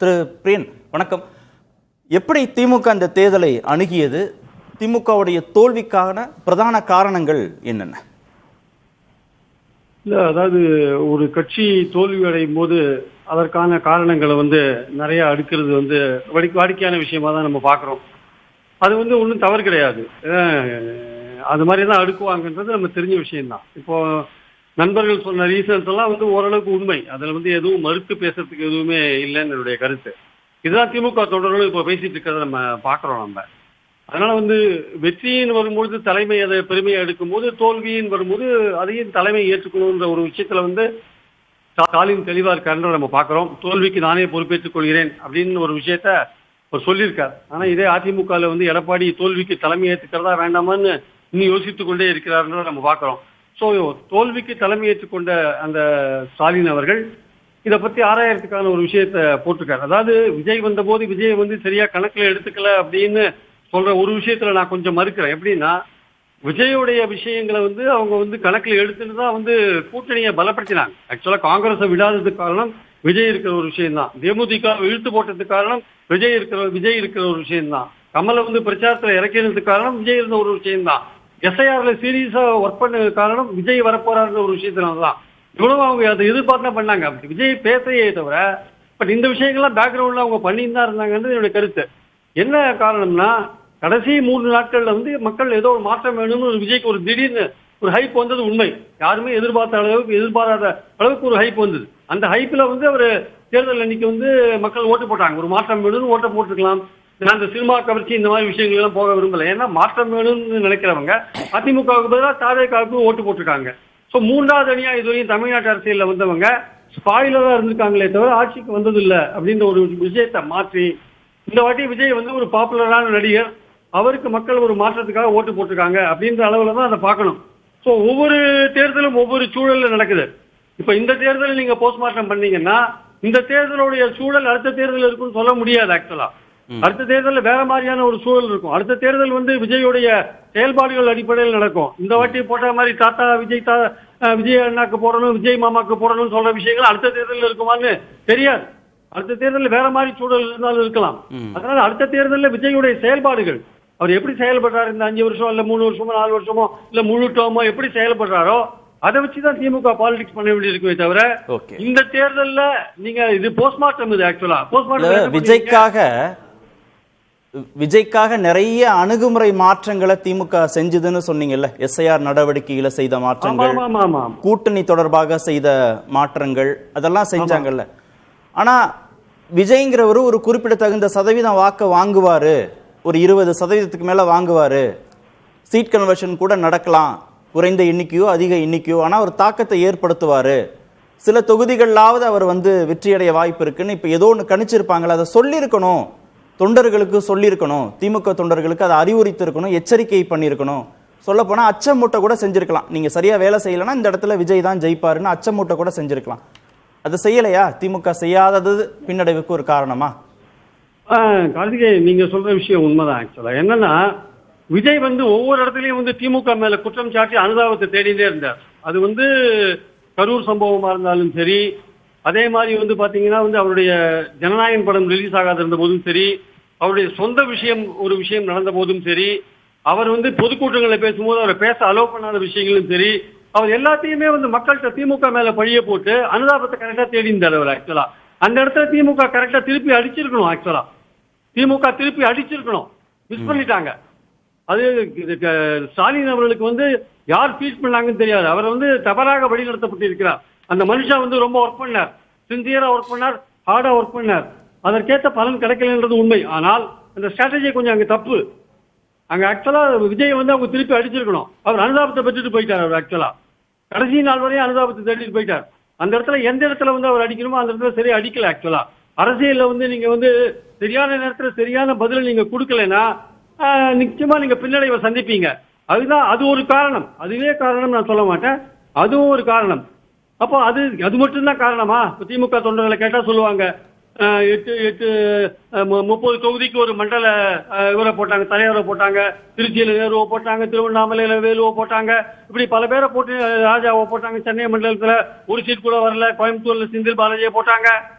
திரு பிரியன் வணக்கம். எப்படி திமுக அந்த தேர்தலை அணுகியது? திமுகவுடைய தோல்விக்கான பிரதான காரணங்கள் என்னென்ன? இல்ல, அதாவது ஒரு கட்சி தோல்வி அடையும் போது அதற்கான காரணங்களை நிறைய அடுக்கிறது வாடிக்கையான விஷயமா தான் நம்ம பார்க்குறோம். அது ஒன்றும் தவறு கிடையாது. அது மாதிரி தான் அடுக்குவாங்கன்றது நம்ம தெரிஞ்ச விஷயம்தான். இப்போ நண்பர்கள் சொன்ன ரீசன்ஸ் எல்லாம் ஓரளவுக்கு உண்மை. அதில் எதுவும் மறுத்து பேசுறதுக்கு எதுவுமே இல்லைன்னு என்னுடைய கருத்து. இதுதான் திமுக தொண்டர்களும் இப்போ பேசிட்டு இருக்கிறத நம்ம பார்க்குறோம். நம்ம அதனால வெற்றியின் வரும்போது தலைமை அதை பெருமையை எடுக்கும்போது, தோல்வியின் வரும்போது அதையும் தலைமை ஏற்றுக்கணுன்ற ஒரு விஷயத்துல ஸ்டாலின் தெளிவா இருக்காருன்னு நம்ம பார்க்குறோம். தோல்விக்கு நானே பொறுப்பேற்றுக் கொள்கிறேன் அப்படின்னு ஒரு விஷயத்த அவர் சொல்லியிருக்கார். ஆனா இதே அதிமுகவில் எடப்பாடி தோல்விக்கு தலைமை ஏற்றுக்கிறதா வேண்டாமான்னு இன்னும் யோசித்துக் கொண்டே இருக்கிறாருன்னு நம்ம பார்க்குறோம். ஸோ தோல்விக்கு தலைமை ஏற்றுக்கொண்ட அந்த ஸ்டாலின் அவர்கள் இதை பத்தி ஆராயறதுக்கான ஒரு விஷயத்த போட்டிருக்காரு. அதாவது விஜய் வந்தபோது விஜய் சரியா கணக்குல எடுத்துக்கல அப்படின்னு சொல்ற ஒரு விஷயத்துல நான் கொஞ்சம் மறுக்கிறேன். எப்படின்னா, விஜயோடைய விஷயங்களை அவங்க கணக்குல எடுத்துட்டு தான் கூட்டணியை பலப்படுத்தினாங்க. ஆக்சுவலா காங்கிரஸை விடாததுக்கு காரணம் விஜய் இருக்கிற ஒரு விஷயம் தான். தேமுதிக இழுத்து போட்டதுக்கு காரணம் விஜய் இருக்கிற ஒரு விஷயம் தான். கமலை பிரச்சாரத்துல இறக்கினதுக்கு காரணம் விஜய் இருந்த ஒரு விஷயம் தான். எஸ்ஐஆர்ல சீரியஸா ஒர்க் பண்ணது காரணம் விஜய் வரப்போறாருன்ற ஒரு விஷயத்தினாலதான். இவ்வளவு அவங்க அதை எதிர்பார்த்தா பண்ணாங்க. விஜய் பேசையே தவிர பட் இந்த விஷயங்கள்லாம் பேக்ரவுண்ட்ல அவங்க பண்ணிட்டு தான் இருந்தாங்கன்றது என்னுடைய கருத்து. என்ன காரணம்னா, கடைசி 3 நாட்கள்ல மக்கள் ஏதோ ஒரு மாற்றம் வேணும்னு ஒரு விஜய்க்கு ஒரு திடீர்னு ஒரு ஹைப் வந்தது உண்மை. யாருமே எதிர்பாராத அளவுக்கு ஒரு ஹைப் வந்தது. அந்த ஹைப்ல அவர் தேர்தல் அன்னைக்கு மக்கள் ஓட்டு போட்டாங்க. ஒரு மாற்றம் வேணும்னு ஓட்ட போட்டுக்கலாம். நான் இந்த சினிமா கவர்ச்சி இந்த மாதிரி விஷயங்கள் எல்லாம் போக விரும்பல. ஏன்னா மாற்றம் வேணும்னு நினைக்கிறவங்க அதிமுகவுக்கு பதிலாக தாவேகாவுக்கு ஓட்டு போட்டிருக்காங்க. ஸோ 3வது அணியா இதுவரையும் தமிழ்நாட்டு அரசியலில் வந்தவங்க ஸ்பாயிலரா இருந்திருக்காங்களே தவிர ஆட்சிக்கு வந்ததில்லை அப்படின்ற ஒரு விஷயத்தை மாற்றி இந்த வாட்டி விஜய் ஒரு பாப்புலரான நடிகர், அவருக்கு மக்கள் ஒரு மாற்றத்துக்காக ஓட்டு போட்டிருக்காங்க அப்படின்ற அளவுல தான் அதை பார்க்கணும். ஸோ ஒவ்வொரு தேர்தலும் ஒவ்வொரு சூழல்ல நடக்குது. இப்ப இந்த தேர்தல் நீங்க போஸ்ட்மார்ட்டம் பண்ணீங்கன்னா இந்த தேர்தலுடைய சூழல் அடுத்த தேர்தல் இருக்குன்னு சொல்ல முடியாது. ஆக்சுவலா அடுத்த தேர்தலில் வேற மாதிரியான ஒரு சூழல் இருக்கும். அடுத்த தேர்தல் விஜயோடைய செயல்பாடுகள் அடிப்படையில் நடக்கும். இந்த வாட்டி போட்ட மாதிரி தாத்தா விஜய் அண்ணாக்கு போடணும், விஜய் மாமாக்கு போடணும்னு சொல்ற விஷயங்கள் அடுத்த தேர்தலில் இருக்குமான்னு தெரியாது. அடுத்த தேர்தலில் வேற மாதிரி சூழல் இருந்தாலும் இருக்கலாம். அதனால அடுத்த தேர்தலில் விஜயுடைய செயல்பாடுகள், அவர் எப்படி செயல்படுறாரு இந்த 5 வருஷம் இல்ல 3 வருஷமோ 4 வருஷமோ இல்ல முழு டேர்மோ எப்படி செயல்படுறாரோ அதை வச்சுதான் திமுக பாலிடிக்ஸ் பண்ண வேண்டி இருக்குமே தவிர இந்த தேர்தல்ல நீங்க இது போஸ்ட்மார்ட்டம். இது ஆக்சுவலா போஸ்ட்மார்ட்டம் விஜய்க்காக நிறைய அணுகுமுறை மாற்றங்களை திமுக செஞ்சதுன்னு சொன்னீங்கல்ல. எஸ்ஐஆர் நடவடிக்கைகளை செய்த மாற்றங்கள், கூட்டணி தொடர்பாக செய்த மாற்றங்கள், அதெல்லாம் செஞ்சாங்கல்ல. ஆனா விஜய்ங்கிறவரு ஒரு குறிப்பிடத்தகுந்த சதவீதம் வாக்கு வாங்குவாரு, ஒரு 20% மேல வாங்குவாரு, சீட் கன்வர்ஷன் கூட நடக்கலாம், குறைந்த எண்ணிக்கையோ அதிக எண்ணிக்கையோ, ஆனா ஒரு தாக்கத்தை ஏற்படுத்துவாரு, சில தொகுதிகளாவது அவர் வெற்றியடைய வாய்ப்பு இருக்குன்னு இப்ப ஏதோ ஒன்று கணிச்சிருப்பாங்களா? அதை சொல்லியிருக்கணும், தொண்டர்களுக்கு சொல்லியிருக்கணும், திமுக தொண்டர்களுக்கு அதை அறிவுறுத்திருக்கணும், எச்சரிக்கை பண்ணியிருக்கணும். சொல்ல போனா அச்சமூட்டை கூட செஞ்சிருக்கலாம். நீங்க சரியா வேலை செய்யலைன்னா இந்த இடத்துல விஜய் தான் ஜெயிப்பாருன்னு அச்சமூட்டை கூட செஞ்சிருக்கலாம். அதை செய்யலையா? திமுக செய்யாதது பின்னடைவுக்கு ஒரு காரணமா? கார்த்திகே, நீங்க சொல்ற விஷயம் உண்மைதான். ஆக்சுவலா என்னன்னா, விஜய் ஒவ்வொரு இடத்துலயும் திமுக மேல குற்றம் சாட்டி அனுதாபத்தை தேடிட்டே இருந்தார். அது கரூர் சம்பவமா இருந்தாலும் சரி, அதே மாதிரி பாத்தீங்கன்னா அவருடைய ஜனநாயகன் படம் ரிலீஸ் ஆகாத இருந்த போதும் சரி, அவருடைய சொந்த ஒரு விஷயம் நடந்த போதும் சரி, அவர் பொதுக்கூட்டங்களை பேசும்போது அவரை பேச அலோவ் பண்ணாத விஷயங்களும் சரி, அவர் எல்லாத்தையுமே மக்கள்கிட்ட திமுக மேல பழிய போட்டு அனுதாபத்தை கரெக்டா தேடி இருந்தார் அவர். ஆக்சுவலா அந்த இடத்துல திமுக கரெக்டா திருப்பி அடிச்சிருக்கணும். ஆக்சுவலா திமுக திருப்பி அடிச்சிருக்கணும், மிஸ் பண்ணிட்டாங்க. அது ஸ்டாலின் அவர்களுக்கு யார் ஃபீல் பண்ணாங்கன்னு தெரியாது. அவர் தவறாக வழிநடத்தப்பட்டிருக்கிறார். அந்த மனுஷன் ரொம்ப ஒர்க் பண்ணார், சின்சியரா ஒர்க் பண்ணார், ஹார்டா ஒர்க் பண்ணார். அதற்கேற்ற பலன் கிடைக்கலன்றது உண்மை. ஆனால் அந்த ஸ்ட்ராட்டஜி கொஞ்சம் அங்க தப்பு. அங்க ஆக்சுவலா விஜய் அவங்க திருப்பி அடிச்சிருக்கணும். அவர் அனுதாபத்தை பெற்றுட்டு போயிட்டார். அவர் ஆக்சுவலா கடைசி நாள் வரையும் அனுதாபத்தை தேடிட்டு போயிட்டார். அந்த இடத்துல எந்த இடத்துல அவர் அடிக்கணுமோ அந்த இடத்துல சரியா அடிக்கல. ஆக்சுவலா அரசியல்ல நீங்க சரியான நேரத்துல சரியான பதில நீங்க கொடுக்கலன்னா நிச்சயமா நீங்க பின்னடைவை சந்திப்பீங்க. அது ஒரு காரணம். அதுவே காரணம் நான் சொல்ல மாட்டேன், அதுவும் ஒரு காரணம். அப்போ அது மட்டும்தான் காரணமா? திமுக தொண்டர்களை கேட்டா சொல்லுவாங்க 30 தொகுதிக்கு ஒரு மண்டல இவரை போட்டாங்க, தலைவரை போட்டாங்க. திருச்சியில நேருவை போட்டாங்க, திருவண்ணாமலையில வேலுவை போட்டாங்க, இப்படி பல பேரை போட்டு ராஜாவை போட்டாங்க. சென்னை மண்டலத்துல ஒரு சீட் கூட வரல. கோயம்புத்தூர்ல செந்தில் பாலாஜியை போட்டாங்க.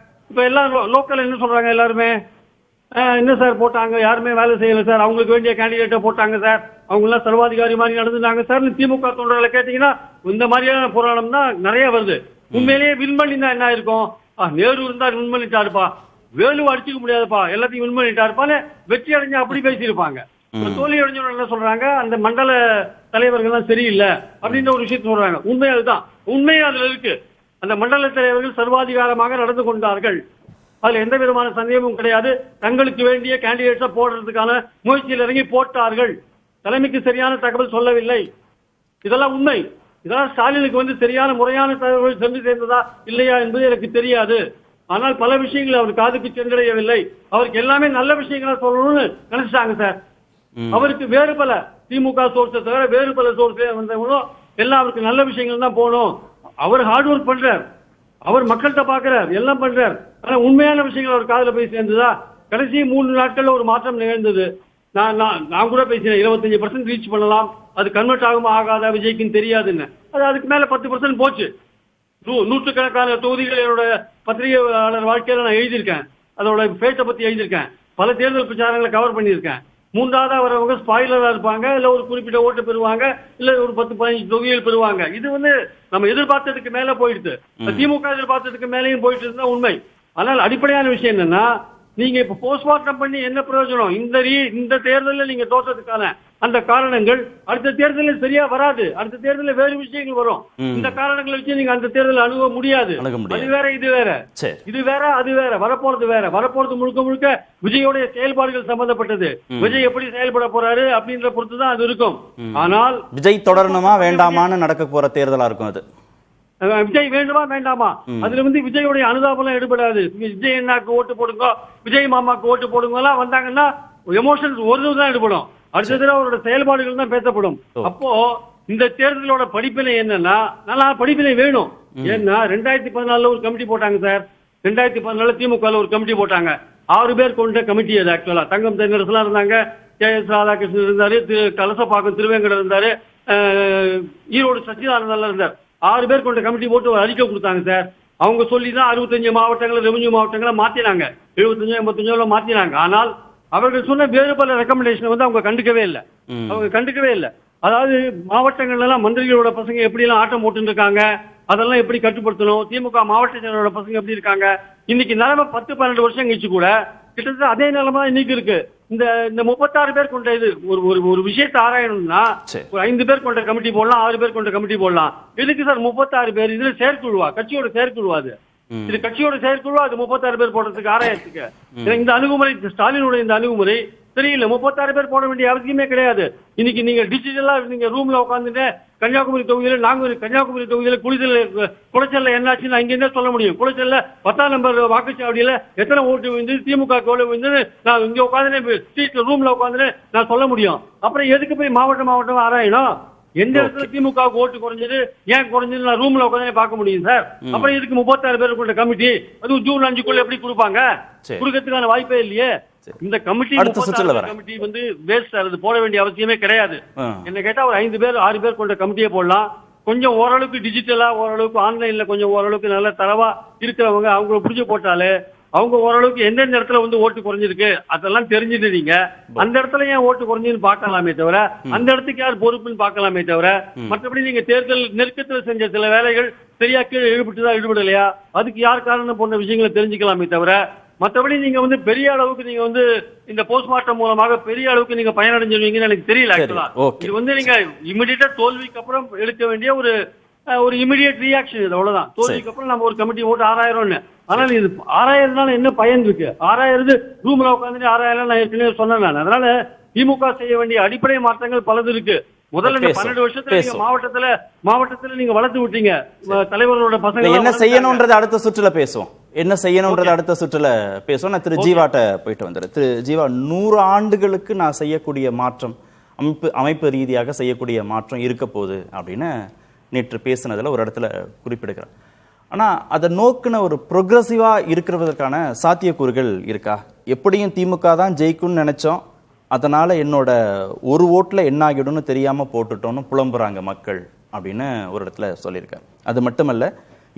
இப்ப எல்லாம் லோக்கல் என்ன சொல்றாங்க எல்லாருமே, என்ன சார் போட்டாங்க, யாருமே வேலை செய்யல சார், அவங்களுக்கு வேண்டிய கேண்டிடேட்டை போட்டாங்க சார், அவங்க எல்லாம் சர்வாதிகாரி மாதிரி நடந்துட்டாங்க சார். திமுக தொண்டர்களை கேட்டீங்கன்னா இந்த மாதிரியான புராணம் தான் நிறைய வருது. உண்மையிலேயே வின் பண்ணினா என்ன இருக்கும், நேரு இருந்தா வின் பண்ணிட்டாருப்பா, வேலுவை அடிச்சுக்க முடியாதுப்பா, எல்லாத்தையும் வின் பண்ணிட்டாருப்பான்னு வெற்றி அடைஞ்சா அப்படி பேசியிருப்பாங்க. தோல்வி அடைஞ்சவங்க என்ன சொல்றாங்க, அந்த மண்டல தலைவர்கள் எல்லாம் சரியில்லை அப்படின்ற ஒரு விஷயத்த சொல்றாங்க. உண்மை அதுதான், உண்மையா அதுல இருக்கு. அந்த மண்டல தலைவர்கள் சர்வாதிகாரமாக நடந்து கொண்டார்கள், அதுல எந்த விதமான சந்தேகமும் கிடையாது. தங்களுக்கு வேண்டிய கேண்டிடேட்ஸை போடுறதுக்கான முயற்சியில் இறங்கி போட்டார்கள். தலைமைக்கு சரியான தகவல் சொல்லவில்லை, இதெல்லாம் உண்மை. இதெல்லாம் ஸ்டாலினுக்கு வந்து சரியான முறையான தகவல் சென்று சேர்ந்ததா இல்லையா என்பது எனக்கு தெரியாது. ஆனால் பல விஷயங்கள் அவர் காதுக்கு சென்றடையவில்லை. அவருக்கு எல்லாமே நல்ல விஷயங்களா சொல்லணும்னு நினைச்சாங்க சார். அவருக்கு வேறு பல திமுக சோர்ஸை தவிர வேறு பல சோர்ஸ் வந்தவங்களும் எல்லாம் அவருக்கு நல்ல விஷயங்கள் தான் போகணும். அவர் ஹார்ட் ஒர்க் பண்றார், அவர் மக்கள்கிட்ட பாக்குறார், எல்லாம் பண்றார். ஆனா உண்மையான விஷயங்கள் அவர் காதுல போய் சேர்ந்ததா? கடைசி 3 நாட்கள்ல ஒரு மாற்றம் நிகழ்ந்தது. நான் கூட பேசினேன், 25% ரீச் பண்ணலாம், அது கன்வெர்ட் ஆகுமா ஆகாதா விஜய்க்குன்னு தெரியாதுன்னு. அது அதுக்கு மேல 10% போச்சு. நூற்றுக்கணக்கான தொகுதிகள் என்னோட பத்திரிகையாளர் வாழ்க்கையில நான் எழுதியிருக்கேன், அதோட பேச்சை பத்தி எழுதியிருக்கேன், பல தேர்தல் பிரச்சாரங்களை கவர் பண்ணியிருக்கேன். 3ஆவதா வரவங்க ஸ்பாயிலரா இருப்பாங்க, இல்ல ஒரு குறிப்பிட்ட ஓட்டு பெறுவாங்க, இல்ல ஒரு 10-15 தொகுதிகள் பெறுவாங்க. இது வந்து நம்ம எதிர்பார்த்ததுக்கு மேல போயிடுது, திமுக எதிர்பார்த்ததுக்கு மேலேயும் போயிட்டு இருந்தா உண்மை. ஆனால் அடிப்படையான விஷயம் என்னன்னா, நீங்க இப்ப போஸ்ட்மார்ட்டம் பண்ணி என்ன பிரயோஜனம்? இந்த தேர்தலில் நீங்க தோற்றதுக்கான அந்த காரணங்கள் அடுத்த தேர்தலில் சரியா வராது. அடுத்த தேர்தலில் வேறு விஷயங்கள் வரும். இந்த காரணங்களை வச்சு நீங்க அந்த தேர்தல் அணுக முடியாது. அது வேற, இது வேற, இது வேற, அது வேற, வரப்போறது வேற. வரப்போறது முழுக்க முழுக்க விஜயோடைய செயல்பாடுகள் சம்பந்தப்பட்டது. விஜய் எப்படி செயல்பட போறாரு அப்படின்ற பொறுத்து தான் அது இருக்கும். ஆனால் விஜய் தொடரணுமா வேண்டாமான்னு நடக்க போற தேர்தலா இருக்கும் அது. விஜய் வேண்டுமா வேண்டாமா, அதுல வந்து விஜயோடைய அனுதாபம் எடுபடாது. விஜய் அண்ணாக்கு ஓட்டு போடுங்க, விஜய் மாமாக்கு ஓட்டு போடுங்க எல்லாம் வந்தாங்கன்னா எமோஷன்ஸ் ஒரு தான் எடுபடும். அடுத்த தடவை அவரோட செயல்பாடுகள் தான் பேசப்படும். அப்போ இந்த தேர்தலோட படிப்பினை என்னன்னா, நல்லா படிப்பினை வேணும். ஏன்னா 2014 ஒரு கமிட்டி போட்டாங்க சார். 2014 திமுக ஒரு கமிட்டி போட்டாங்க. 6 பேர் கொண்ட கமிட்டி. அது ஆக்சுவலா தங்கம் தென்னரசுலாம் இருந்தாங்க, KS ராதாகிருஷ்ணன் இருந்தாரு, கலசப்பாக்கம் திருவேங்கடம் இருந்தாரு, ஈரோடு சச்சிதானந்தன் இருந்தார். 6 பேர் கொண்ட கமிட்டி போட்டு ஒரு அறிக்கை கொடுத்தாங்க சார். அவங்க சொல்லிதான் 65 மாவட்டங்களை ரெவென்யூ மாவட்டங்களை மாத்தினாங்க, 75-85 மாத்தினாங்க. ஆனால் அவர்கள் சொன்ன வேறு பல ரெக்கமெண்டேஷன் வந்து அவங்க கண்டுக்கவே இல்லை. அதாவது மாவட்டங்கள்ல எல்லாம் மந்திரிகளோட பசங்க எப்படி எல்லாம் ஆட்டம் போட்டு இருக்காங்க, அதெல்லாம் எப்படி கட்டுப்படுத்தணும், திமுக மாவட்ட செயலரோட பசங்க எப்படி இருக்காங்க. இன்னைக்கு நிலைமை 10-12 வருஷம் கழிச்சு கூட கிட்டத்தட்ட அதே நிலைமை இன்னைக்கு இருக்கு. இந்த 36 பேர் கொண்ட இது ஒரு விஷயத்தை ஆராயணும்னா ஒரு 5 பேர் கொண்ட கமிட்டி போடலாம், 6 பேர் கொண்ட கமிட்டி போடலாம். எதுக்கு சார் 36 பேர்? இதுல செயற்குழுவா, கட்சியோட செயற்குழுவா? இது கட்சியோட செயற்குழுவா? அது 36 பேர் போடுறதுக்கு ஆராயத்துக்கு இந்த அணுகுமுறை, ஸ்டாலினுடைய இந்த அணுகுமுறை தெரியல. 36 பேர் போட வேண்டிய அவசியமே கிடையாது. இன்னைக்கு நீங்க டிஜிட்டலா நீங்க ரூம்ல உட்காந்துட்டு கன்னியாகுமரி தொகுதியில, நாங்க கன்னியாகுமரி தொகுதியில குளச்சல்ல என்னாச்சுன்னு அங்க என்ன சொல்ல முடியும்? குளச்சல்ல 10ஆம் நம்பர் வாக்குச்சாவடியில எத்தனை ஓட்டு விழுந்து, திமுக எவ்வளவு விழுந்து நான் இங்க உட்காந்து சீட்ல ரூம்ல உட்காந்து நான் சொல்ல முடியும். அப்புறம் எதுக்கு போய் மாவட்டம் ஆராயணும்? எந்த இடத்துல திமுக ஓட்டு குறைஞ்சது, ஏன் குறைஞ்சது நான் ரூம்ல உட்காந்து பார்க்க முடியும் சார். அப்புறம் இதுக்கு 36 பேர் கொண்ட கமிட்டி, அதுவும் ஜூன் 5க்குள்ள எப்படி கொடுப்பாங்க? கொடுக்கறதுக்கான வாய்ப்பே இல்லையே. இந்த கமிட்டி கமிட்டி வந்து வேஸ்ட், அது போட வேண்டிய அவசியமே கிடையாது. என்ன கேட்டா ஒரு 5 பேர் 6 பேர் கொண்ட கமிட்டியை போடலாம். கொஞ்சம் ஓரளவுக்கு டிஜிட்டலா, ஓரளவுக்கு ஆன்லைன்ல கொஞ்சம் ஓரளவுக்கு நல்ல தரவா இருக்கிறவங்க அவங்கள புடிச்சு போட்டாலே அவங்க ஓரளவுக்கு எந்தெந்த இடத்துல வந்து ஓட்டு குறைஞ்சிருக்கு அதெல்லாம் தெரிஞ்சுட்டு நீங்க அந்த இடத்துல ஏன் ஓட்டு குறைஞ்சுன்னு பார்க்கலாமே தவிர, அந்த இடத்துக்கு யார் பொறுப்புன்னு பார்க்கலாமே தவிர, மற்றபடி நீங்க தேர்தல் நெருக்கத்தில் செஞ்ச சில வேலைகள் சரியா கீழே ஈடுபட்டுதான் ஈடுபடலையா, அதுக்கு யார் காரணம் போன்ற விஷயங்களை தெரிஞ்சுக்கலாமே தவிர, மற்றபடி நீங்க வந்து பெரிய அளவுக்கு நீங்க வந்து இந்த போஸ்ட்மார்ட்டம் மூலமாக பெரிய அளவுக்கு நீங்க பயனடைஞ்சிருவீங்கன்னு எனக்கு தெரியல. ஆக்சுவலா இது வந்து நீங்க இமிடியேட்டா தோல்விக்கு அப்புறம் எடுக்க வேண்டிய ஒரு இமிடியேட் ரியாக்ஷன். இது அவ்வளவுதான். தோல்விக்கு அப்புறம் நம்ம ஒரு கமிட்டி போட்டு 6000. ஆனால் இது 6000 என்ன பயன் இருக்கு? 6000 ரூம்ல உட்காந்துட்டு 6000 நான் ஏற்கனவே சொன்னேன் நான். அதனால திமுக செய்ய வேண்டிய அடிப்படை மாற்றங்கள் பலது இருக்கு. முதல்ல இந்த 12 வருஷத்துல நீங்க மாவட்டத்துல நீங்க வளர்த்து விட்டீங்க தலைவர்களோட பசங்க. என்ன செய்யணும்ன்றது அடுத்த சுற்றுல பேசுவோம். என்ன செய்யணும்ன்றது அடுத்த சுற்றுல பேசுவோம். நான் திரு ஜீவாட்ட போயிட்டு வந்துடுறேன். திரு ஜீவா, 100 ஆண்டுகளுக்கு நான் செய்யக்கூடிய மாற்றம், அமைப்பு ரீதியாக செய்யக்கூடிய மாற்றம் இருக்க போகுது அப்படின்னு நேற்று பேசினதுல ஒரு இடத்துல குறிப்பிடுகிறேன். ஆனால் அதை நோக்கின ஒரு ப்ரொக்ரெசிவாக இருக்கிறதற்கான சாத்தியக்கூறுகள் இருக்கா? எப்படியும் திமுக தான் ஜெயிக்கும்னு நினச்சோம், அதனால் என்னோட ஒரு ஓட்டில் என்ன ஆகிடும்னு தெரியாமல் போட்டுட்டோன்னு புலம்புறாங்க மக்கள் அப்படின்னு ஒரு இடத்துல சொல்லியிருக்காரு. அது மட்டுமல்ல,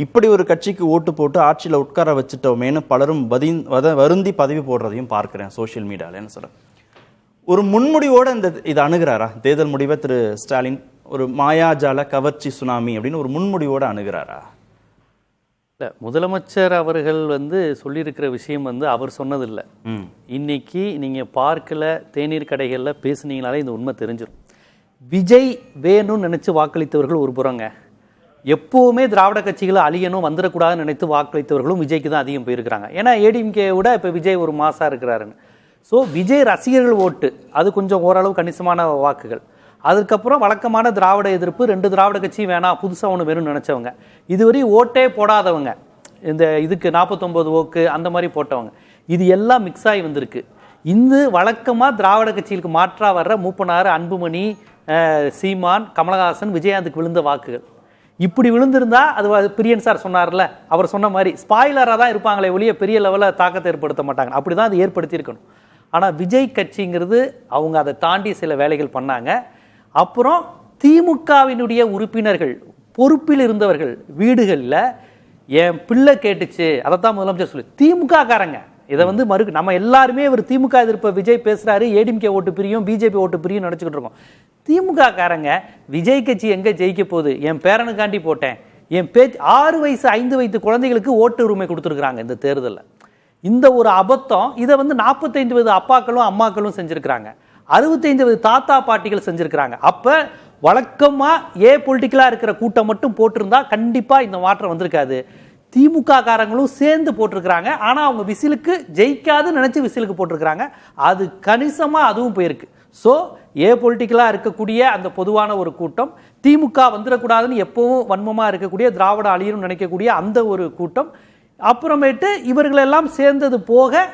இப்படி ஒரு கட்சிக்கு ஓட்டு போட்டு ஆட்சியில் உட்கார வச்சுட்டோமேனு பலரும் வருந்தி பதவி போடுறதையும் பார்க்குறேன் சோஷியல் மீடியாவில். என்ன சொல்கிறேன், ஒரு முன்முடிவோடு இதை அணுகிறாரா தேர்தல் முடிவை திரு ஸ்டாலின்? ஒரு மாயாஜால கவர்ச்சி சுனாமி அப்படின்னு ஒரு முன்முடிவோடு அணுகிறாரா? இல்லை, முதலமைச்சர் அவர்கள் சொல்லியிருக்கிற விஷயம் அவர் சொன்னதில்லை. இன்னைக்கு நீங்கள் பார்க்கில் தேநீர் கடைகளில் பேசுனீங்கனாலே இந்த உண்மை தெரிஞ்சிடும். விஜய் வேணும்னு நினச்சி வாக்களித்தவர்கள் ஒரு புறங்க, எப்போவுமே திராவிட கட்சிகளை அழியணும் வந்துடக்கூடாதுன்னு நினைத்து வாக்களித்தவர்களும் விஜய்க்கு தான் அதிகம் போயிருக்கிறாங்க. ஏன்னா ஏடிஎம்கே விட இப்போ விஜய் ஒரு மாசாக இருக்கிறாருன்னு. ஸோ விஜய் ரசிகர்கள் ஓட்டு அது கொஞ்சம் ஓரளவு கணிசமான வாக்குகள். அதுக்கப்புறம் வழக்கமான திராவிட எதிர்ப்பு, 2 திராவிட கட்சியும் வேணாம் புதுசாக ஒன்று வேணும்னு நினச்சவங்க, இதுவரை ஓட்டே போடாதவங்க, இந்த இதுக்கு 49 ஓக்கு அந்த மாதிரி போட்டவங்க, இது எல்லாம் மிக்ஸ் ஆகி வந்திருக்கு. இந்த வழக்கமாக திராவிட கட்சிகளுக்கு மாற்றாக வர்ற மூப்பனார், அன்புமணி, சீமான், கமலஹாசன், விஜயகாந்துக்கு விழுந்த வாக்குகள் இப்படி விழுந்திருந்தா அது பிரியன் சார் சொன்னார்ல, அவர் சொன்ன மாதிரி ஸ்பாய்லராக தான் இருப்பாங்களே ஒழிய பெரிய லெவலில் தாக்கத்தை ஏற்படுத்த மாட்டாங்க. அப்படி தான் அது ஏற்படுத்தியிருக்கணும். ஆனால் விஜய் கட்சிங்கிறது அவங்க அதை தாண்டி சில வேலைகள் பண்ணாங்க. அப்புறம் திமுகவினுடைய உறுப்பினர்கள், பொறுப்பில் இருந்தவர்கள் வீடுகளில் என் பிள்ளை கேட்டுச்சு, அதைத்தான் முதலமைச்சர் சொல்லி திமுக காரங்க இதை நம்ம எல்லாருமே ஒரு திமுக எதிர்ப்பை விஜய் பேசுறாரு, ஏடிஎம்கே ஓட்டு பிரியும், பிஜேபி ஓட்டு பிரியும் நினைச்சுக்கிட்டு இருக்கோம். திமுக காரங்க விஜய் கட்சி எங்க ஜெயிக்க போகுது, என் பேரனுக்காண்டி போட்டேன், என் 6 வயசு 5 வயது குழந்தைகளுக்கு ஓட்டு உரிமை கொடுத்துருக்காங்க இந்த தேர்தலில். இந்த ஒரு அபத்தம் இதை 45 வயது அப்பாக்களும் அம்மாக்களும் செஞ்சிருக்கிறாங்க, 65 வயது தாத்தா பாட்டிகள் செஞ்சிருக்கிறாங்க. அப்ப வழக்கமா பொலிட்டிக்கலா இருக்கிற கூட்டம் மட்டும் போட்டிருந்தா கண்டிப்பா இந்த மாற்றம் வந்திருக்காது. திமுக காரங்களும் சேர்ந்து போட்டிருக்கிறாங்க. ஆனா அவங்க விசிலுக்கு ஜெயிக்காதுன்னு நினைச்சு விசிலுக்கு போட்டிருக்கிறாங்க. அது கணிசமா அதுவும் போயிருக்கு. ஸோ பொலிட்டிக்கலா இருக்கக்கூடிய அந்த பொதுவான ஒரு கூட்டம், திமுக வந்துடக்கூடாதுன்னு எப்பவும் வன்மமா இருக்கக்கூடிய திராவிட அழியணும் நினைக்கக்கூடிய அந்த ஒரு கூட்டம், அப்புறமேட்டு இவர்களெல்லாம் சேர்ந்தது போக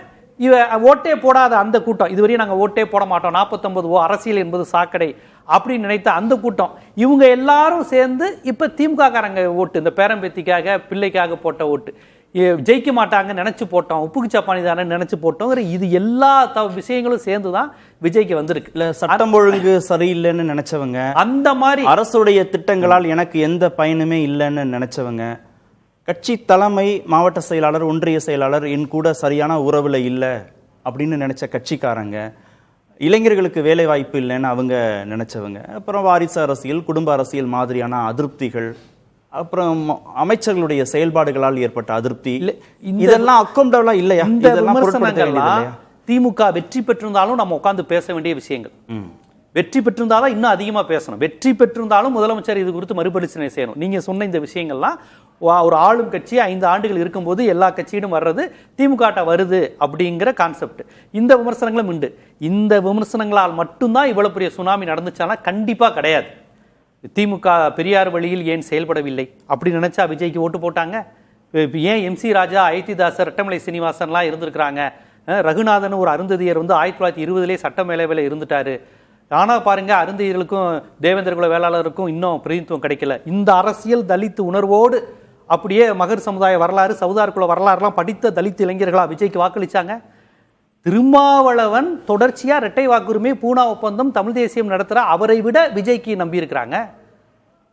ஓட்டே போடாத அந்த கூட்டம், இதுவரையும் நாங்கள் ஓட்டே போட மாட்டோம், 49 அரசியல் என்பது சாக்கடை அப்படின்னு நினைத்த அந்த கூட்டம், இவங்க எல்லாரும் சேர்ந்து இப்ப திமுக காரங்க ஓட்டு, இந்த பேரம்பேத்திக்காக பிள்ளைக்காக போட்ட ஓட்டு, ஜெயிக்க மாட்டாங்க நினைச்சு போட்டோம், உப்புக்கு சப்பானி தானே நினைச்சு போட்டோம், இது எல்லா விஷயங்களும் சேர்ந்துதான் விஜய்க்கு வந்திருக்கு. இல்ல சட்டம் ஒழுங்கு சரியில்லைன்னு நினைச்சவங்க, அந்த மாதிரி அரசுடைய திட்டங்களால் எனக்கு எந்த பயனுமே இல்லைன்னு நினைச்சவங்க, கட்சி தலைமை, மாவட்ட செயலாளர், ஒன்றிய செயலாளர் என் கூட சரியான உறவுல இல்லை அப்படின்னு நினைச்ச கட்சிக்காரங்க, இளைஞர்களுக்கு வேலை வாய்ப்பு இல்லைன்னு அவங்க நினைச்சவங்க, அப்புறம் வாரிசு அரசியல், குடும்ப அரசியல் மாதிரியான அதிருப்திகள், அப்புறம் அமைச்சர்களுடைய செயல்பாடுகளால் ஏற்பட்ட அதிருப்தி, இதெல்லாம் அக்கௌண்டபிளா இல்லையா? இந்த விமர்சனங்கள்லாம் திமுக வெற்றி பெற்றிருந்தாலும் நம்ம உட்கார்ந்து பேச வேண்டிய விஷயங்கள். வெற்றி பெற்றிருந்தாலும் இன்னும் அதிகமா பேசணும். வெற்றி பெற்றிருந்தாலும் முதலமைச்சர் இது குறித்து மறுபரிசீலனை செய்யணும். நீங்க சொன்ன இந்த விஷயங்கள்லாம் ஒரு ஆளும் கட்சி 5 ஆண்டுகள் இருக்கும்போது எல்லா கட்சியிடும் வர்றது திமுக வருது அப்படிங்கிற கான்செப்ட், இந்த விமர்சனங்களும் உண்டு. இந்த விமர்சனங்களால் மட்டும்தான் இவ்வளவு பெரிய சுனாமி நடந்துச்சானா கண்டிப்பா கிடையாது. திமுக பெரியார் வழியில் ஏன் செயல்படவில்லை அப்படி நினைச்சா விஜய்க்கு ஓட்டு போட்டாங்க? ஏன் MC ராஜா, ஐதிதாசர், ரெட்டமலை சீனிவாசன்லாம் இருந்திருக்கிறாங்க? ரகுநாதன் ஒரு அருந்ததியர் 1920 சட்டமேலவையில் இருந்துட்டாரு. ஆனா பாருங்க, அருந்ததியர்களுக்கும் தேவேந்திர குல வேளாளருக்கும் இன்னும் பிரதிநிதித்துவம் கிடைக்கல. இந்த அரசியல் தலித் உணர்வோடு அப்படியே மகர் சமுதாய வரலாறு, சவுதார் குல வரலாறுலாம் படித்த தலித் இளைஞர்களா விஜய்க்கு வாக்களிச்சாங்க. திருமாவளவன் தொடர்ச்சியா இரட்டை வாக்குரிமை, பூனா ஒப்பந்தம், தமிழ் தேசியம் நடத்துற அவரை விட விஜய்க்கு நம்பி இருக்கிறாங்க.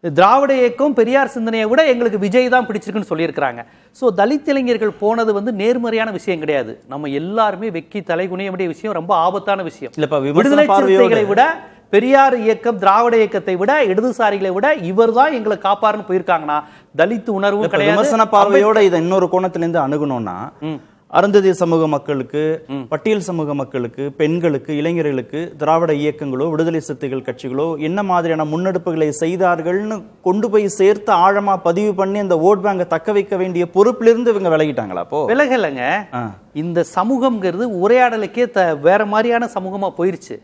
திராவிட இயக்கம், பெரியார் சிந்தனையை விட எங்களுக்கு விஜய் தான் பிடிச்சிருக்குன்னு சொல்லியிருக்கிறாங்க. ஸோ தலித் இளைஞர்கள் போனது நேர்மறையான விஷயம் கிடையாது. நம்ம எல்லாருமே வெக்கி தலைகுனிய வேண்டிய விஷயம், ரொம்ப ஆபத்தான விஷயம். விடுதலை சிறுத்தைகளை விட, பெரியார் இயக்கம், திராவிட இயக்கத்தை விட, இடதுசாரிகளை விட இவர் தான் எங்களை காப்பாருன்னு போயிருக்காங்கன்னா தலித் உணர்வு கிடையாது. விமர்சன பார்வையோட இதை இன்னொரு கோணத்திலிருந்து அணுகணும்னா, அருந்ததிய சமூக மக்களுக்கு, பட்டியல் சமூக மக்களுக்கு, பெண்களுக்கு, இளைஞர்களுக்கு திராவிட இயக்கங்களோ விடுதலை சிறுத்தைகள் கட்சிகளோ என்ன மாதிரியான முன்னெடுப்புகளை செய்தார்கள்னு கொண்டு போய் சேர்த்து ஆழமா பதிவு பண்ணி அந்த ஓட் பேங்கை தக்க வைக்க வேண்டிய பொறுப்பிலிருந்து இவங்க விலகிட்டாங்களா? அப்போ விலகலைங்க. இந்த சமூகம்ங்கிறது உரையாடலுக்கே வேற மாதிரியான சமூகமா போயிருச்சு.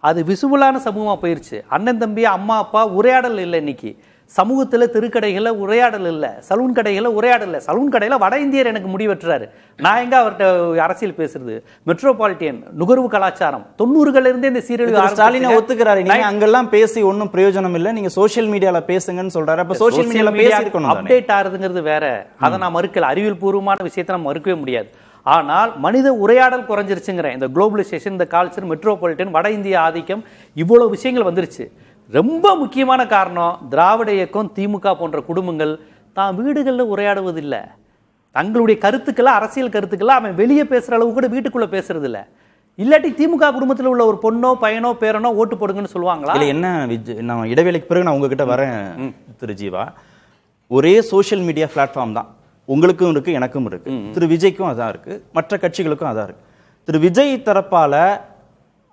அது விசுவலான சமூகமா போயிருச்சு. அண்ணன் தம்பி, அம்மா அப்பா உரையாடல் இல்லை. இன்னைக்கு சமூகத்துல தெருக்கடைகள்ல உரையாடல் இல்ல, சலூன் கடைகள்ல உரையாடல் இல்ல. சலூன் கடையில வட இந்தியர் எனக்கு முடிவெட்டுறாரு, நான் எங்க அவர்கிட்ட அரசியல் பேசுறது? மெட்ரோபாலிட்டியன் நுகர்வு கலாச்சாரம் 90களிலிருந்தே இருந்தே இந்த சீரழிவு ஸ்டாலினை ஒத்துக்கிறாரு. நீங்க அங்கெல்லாம் பேசி ஒன்னும் பிரயோஜனம் இல்ல, நீங்க சோஷியல் மீடியால பேசுங்கன்னு சொல்றாரு. அப்ப சோஷியல் மீடியால பேசி இருக்கணும். அப்டேட் ஆகுதுங்கிறது வேற, அதை நான் மறுக்கல. அறிவியல் பூர்வமான விஷயத்தை நம்ம மறுக்கவே முடியாது. ஆனால் மனித உரையாடல் குறைஞ்சிருச்சுங்கிற இந்த குளோபலைசேஷன், இந்த கல்ச்சர், மெட்ரோபாலிட்டன், வட இந்திய ஆதிக்கம், இவ்வளவு விஷயங்கள் வந்துருச்சு. ரொம்ப முக்கியமான காரணம் திராவிட இயக்கம், திமுக போன்ற குடும்பங்கள் தான் வீடுகளில் உரையாடுவதில்லை. தங்களுடைய கருத்துக்களை, அரசியல் கருத்துக்களை அவன் வெளியே பேசுற அளவு கூட வீட்டுக்குள்ள பேசுறது இல்லை. இல்லாட்டி திமுக குடும்பத்தில் உள்ள ஒரு பொண்ணோ பையனோ பேரனோ ஓட்டு போடுங்கன்னு சொல்லுவாங்களா? இல்லை என்ன நான் இடைவேளைக்கு பிறகு நான் உங்ககிட்ட வரேன் திரு ஜீவா. ஒரே சோஷியல் மீடியா பிளாட்ஃபார்ம் தான் உங்களுக்கும் இருக்கு, எனக்கும் இருக்கு, திரு விஜய்க்கும் அதான் இருக்கு, மற்ற கட்சிகளுக்கும் அதான் இருக்கு. திரு விஜய் தரப்பால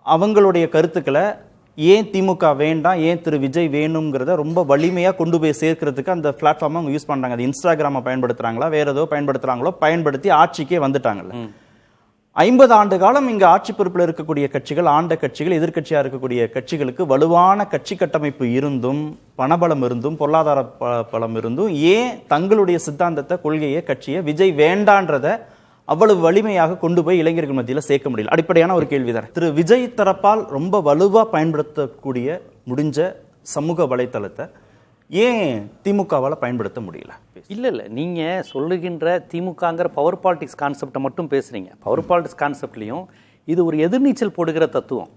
அவங்களுடைய கருத்துக்களை ஏன் திமுக வேண்டாம், ஏன் திரு விஜய் வேணுங்கிறத ரொம்ப வலிமையா கொண்டு போய் சேர்க்கிறதுக்கு அந்த பிளாட்ஃபார்மை அவங்க யூஸ் பண்றாங்க. அது இன்ஸ்டாகிராமை பயன்படுத்துறாங்களா, வேற ஏதோ பயன்படுத்துறாங்களோ, பயன்படுத்தி ஆட்சிக்கே வந்துட்டாங்கல்ல. 50 ஆண்டு காலம் இங்க ஆட்சி பொறுப்பில் இருக்கக்கூடிய கட்சிகள், ஆண்ட கட்சிகள், எதிர்கட்சியா இருக்கக்கூடிய கட்சிகளுக்கு வலுவான கட்சி கட்டமைப்பு இருந்தும், பணபலம் இருந்தும், பொருளாதார பலம் இருந்தும் ஏன் தங்களுடைய சித்தாந்தத்தை, கொள்கையை, கட்சியை விஜய் வேண்டான்றத அவ்வளவு வலிமையாக கொண்டு போய் இளைஞர்கள் மத்தியில் சேர்க்க முடியல? அடிப்படையான ஒரு கேள்விதான். திரு விஜய் தரப்பால் ரொம்ப வலுவா பயன்படுத்தக்கூடிய முடிஞ்ச சமூக வலைத்தளத்தை ஏன் திமுகவால் பயன்படுத்த முடியல? இல்லை, நீங்கள் சொல்லுகின்ற திமுகங்கிற பவர் பாலிடிக்ஸ் கான்செப்டை மட்டும் பேசுகிறீங்க. பவர் பாலிடிக்ஸ் கான்செப்ட்லையும் இது ஒரு எதிர்நீச்சல் போடுகிற தத்துவம்,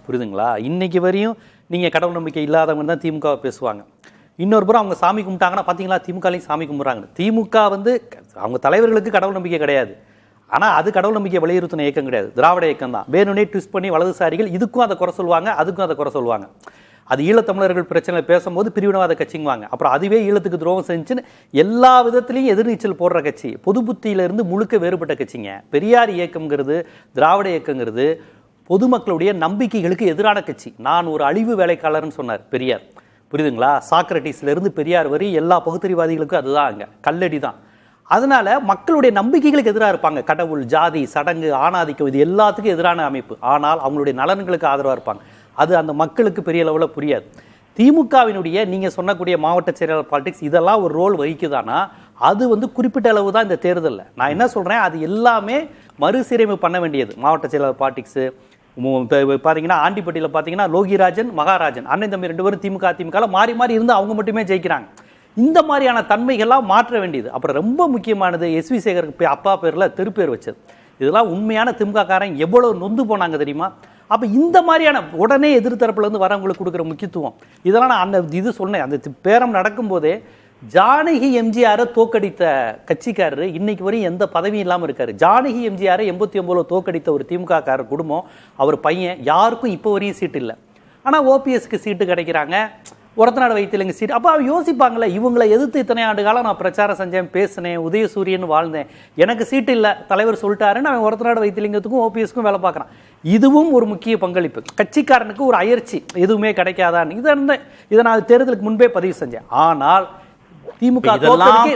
புரியுதுங்களா? இன்னைக்கு வரையும் நீங்கள் கடவுள் நம்பிக்கை இல்லாதவங்க தான் திமுகவை பேசுவாங்க. இன்னொரு புறம் அவங்க சாமி கும்பிட்டாங்கன்னா பார்த்தீங்களா, திமுகலையும் சாமி கும்பிட்றாங்க. திமுக அவங்க தலைவர்களுக்கு கடவுள் நம்பிக்கை கிடையாது, ஆனால் அது கடவுள் நம்பிக்கை வலியுறுத்தின இயக்கம் கிடையாது, திராவிட இயக்கம் தான். வேணுனே ட்விஸ்ட் பண்ணி வலதுசாரிகள் இதுக்கும் அதை குறை சொல்லுவாங்க, அதுக்கும் அதை குறை சொல்லுவாங்க. அது ஈழத்தமிழர்கள் பிரச்சனை பேசும்போது பிரிவினவாத கட்சிங்குவாங்க, அப்புறம் அதுவே ஈழத்துக்கு துரோகம் செஞ்சுன்னு எல்லா விதத்திலையும் எதிர்நீச்சல் போடுற கட்சி, பொது புத்தியிலிருந்து முழுக்க வேறுபட்ட கட்சிங்க. பெரியார் இயக்கம்ங்கிறது, திராவிட இயக்கங்கிறது பொதுமக்களுடைய நம்பிக்கைகளுக்கு எதிரான கட்சி. நான் ஒரு அழிவு வேலைக்காரர்னு சொன்னார் பெரியார், புரியுதுங்களா? சாக்ரட்டிஸ்ல இருந்து பெரியார் வரை எல்லா பகுத்தறிவாதிகளுக்கும் அதுதான் அங்க கல்லடி தான். அதனால மக்களுடைய நம்பிக்கைகளுக்கு எதிராக இருப்பாங்க. கடவுள், ஜாதி, சடங்கு, ஆணாதிக்கம், இது எல்லாத்துக்கும் எதிரான அமைப்பு. ஆனால் அவங்களுடைய நலன்களுக்கு ஆதரவாக இருப்பாங்க. அது அந்த மக்களுக்கு பெரிய அளவில் புரியாது. திமுகவினுடைய நீங்க சொன்னக்கூடிய மாவட்ட செயலாளர் பாலிடிக்ஸ் இதெல்லாம் ஒரு ரோல் வகிக்குதானா? அது குறிப்பிட்ட அளவு தான் இந்த தேர்தலில். நான் என்ன சொல்றேன், அது எல்லாமே மறுசீரமைப்பு பண்ண வேண்டியது. மாவட்ட செயலாளர் பாலிடிக்ஸ் பார்த்தீங்கன்னா ஆண்டிப்பட்டியில் பார்த்தீங்கன்னா லோகிராஜன், மகாராஜன் அண்ணன் தம்பி 2 பேரும் திமுக மாறி மாறி இருந்து அவங்க மட்டுமே ஜெயிக்கிறாங்க. இந்த மாதிரியான தன்மைகள்லாம் மாற்ற வேண்டியது. அப்புறம் ரொம்ப முக்கியமானது எஸ்வி சேகருக்கு அப்பா பேரில் தெருப்பேர் வச்சது. இதெல்லாம் உண்மையான திமுககாரன் எவ்வளவு நொந்து போனாங்க தெரியுமா? அப்போ இந்த மாதிரியான உடனே எதிர்த்தரப்புலேருந்து வரவங்களுக்கு கொடுக்குற முக்கியத்துவம் இதெல்லாம் நான் இது சொன்னேன். அந்த பேரம் நடக்கும்போதே ஜானகி எம்ஜிஆரை தோக்கடித்த கட்சிக்காரரு இன்னைக்கு வரையும் எந்த பதவியும் இல்லாமல் இருக்காரு. ஜானகி எம்ஜிஆரை 89 தோக்கடித்த ஒரு திமுக காரர் குடும்பம், அவர் பையன், யாருக்கும் இப்போ வரையும் சீட்டு இல்லை. ஆனால் ஓபிஎஸ்க்கு சீட்டு கிடைக்கிறாங்க, ஒருத்தநாடு வைத்தியலிங்க சீட். அப்போ அவ யோசிப்பாங்களே, இவங்களை எதிர்த்து இத்தனை ஆண்டு காலம் நான் பிரச்சாரம் செஞ்சேன், பேசினேன், உதயசூரியன் வாழ்ந்தேன், எனக்கு சீட்டு இல்லை, தலைவர் சொல்லிட்டாருன்னு அவன் ஒருத்தநாடு வைத்தியலிங்கத்துக்கும் ஓபிஎஸ்க்கும் வேலை பார்க்குறான். இதுவும் ஒரு முக்கிய பங்களிப்பு. கட்சிக்காரனுக்கு ஒரு அயற்சி, எதுவுமே கிடைக்காதான்னு இதை நான் தேர்தலுக்கு முன்பே பதிவு செஞ்சேன். ஆனால் திமுக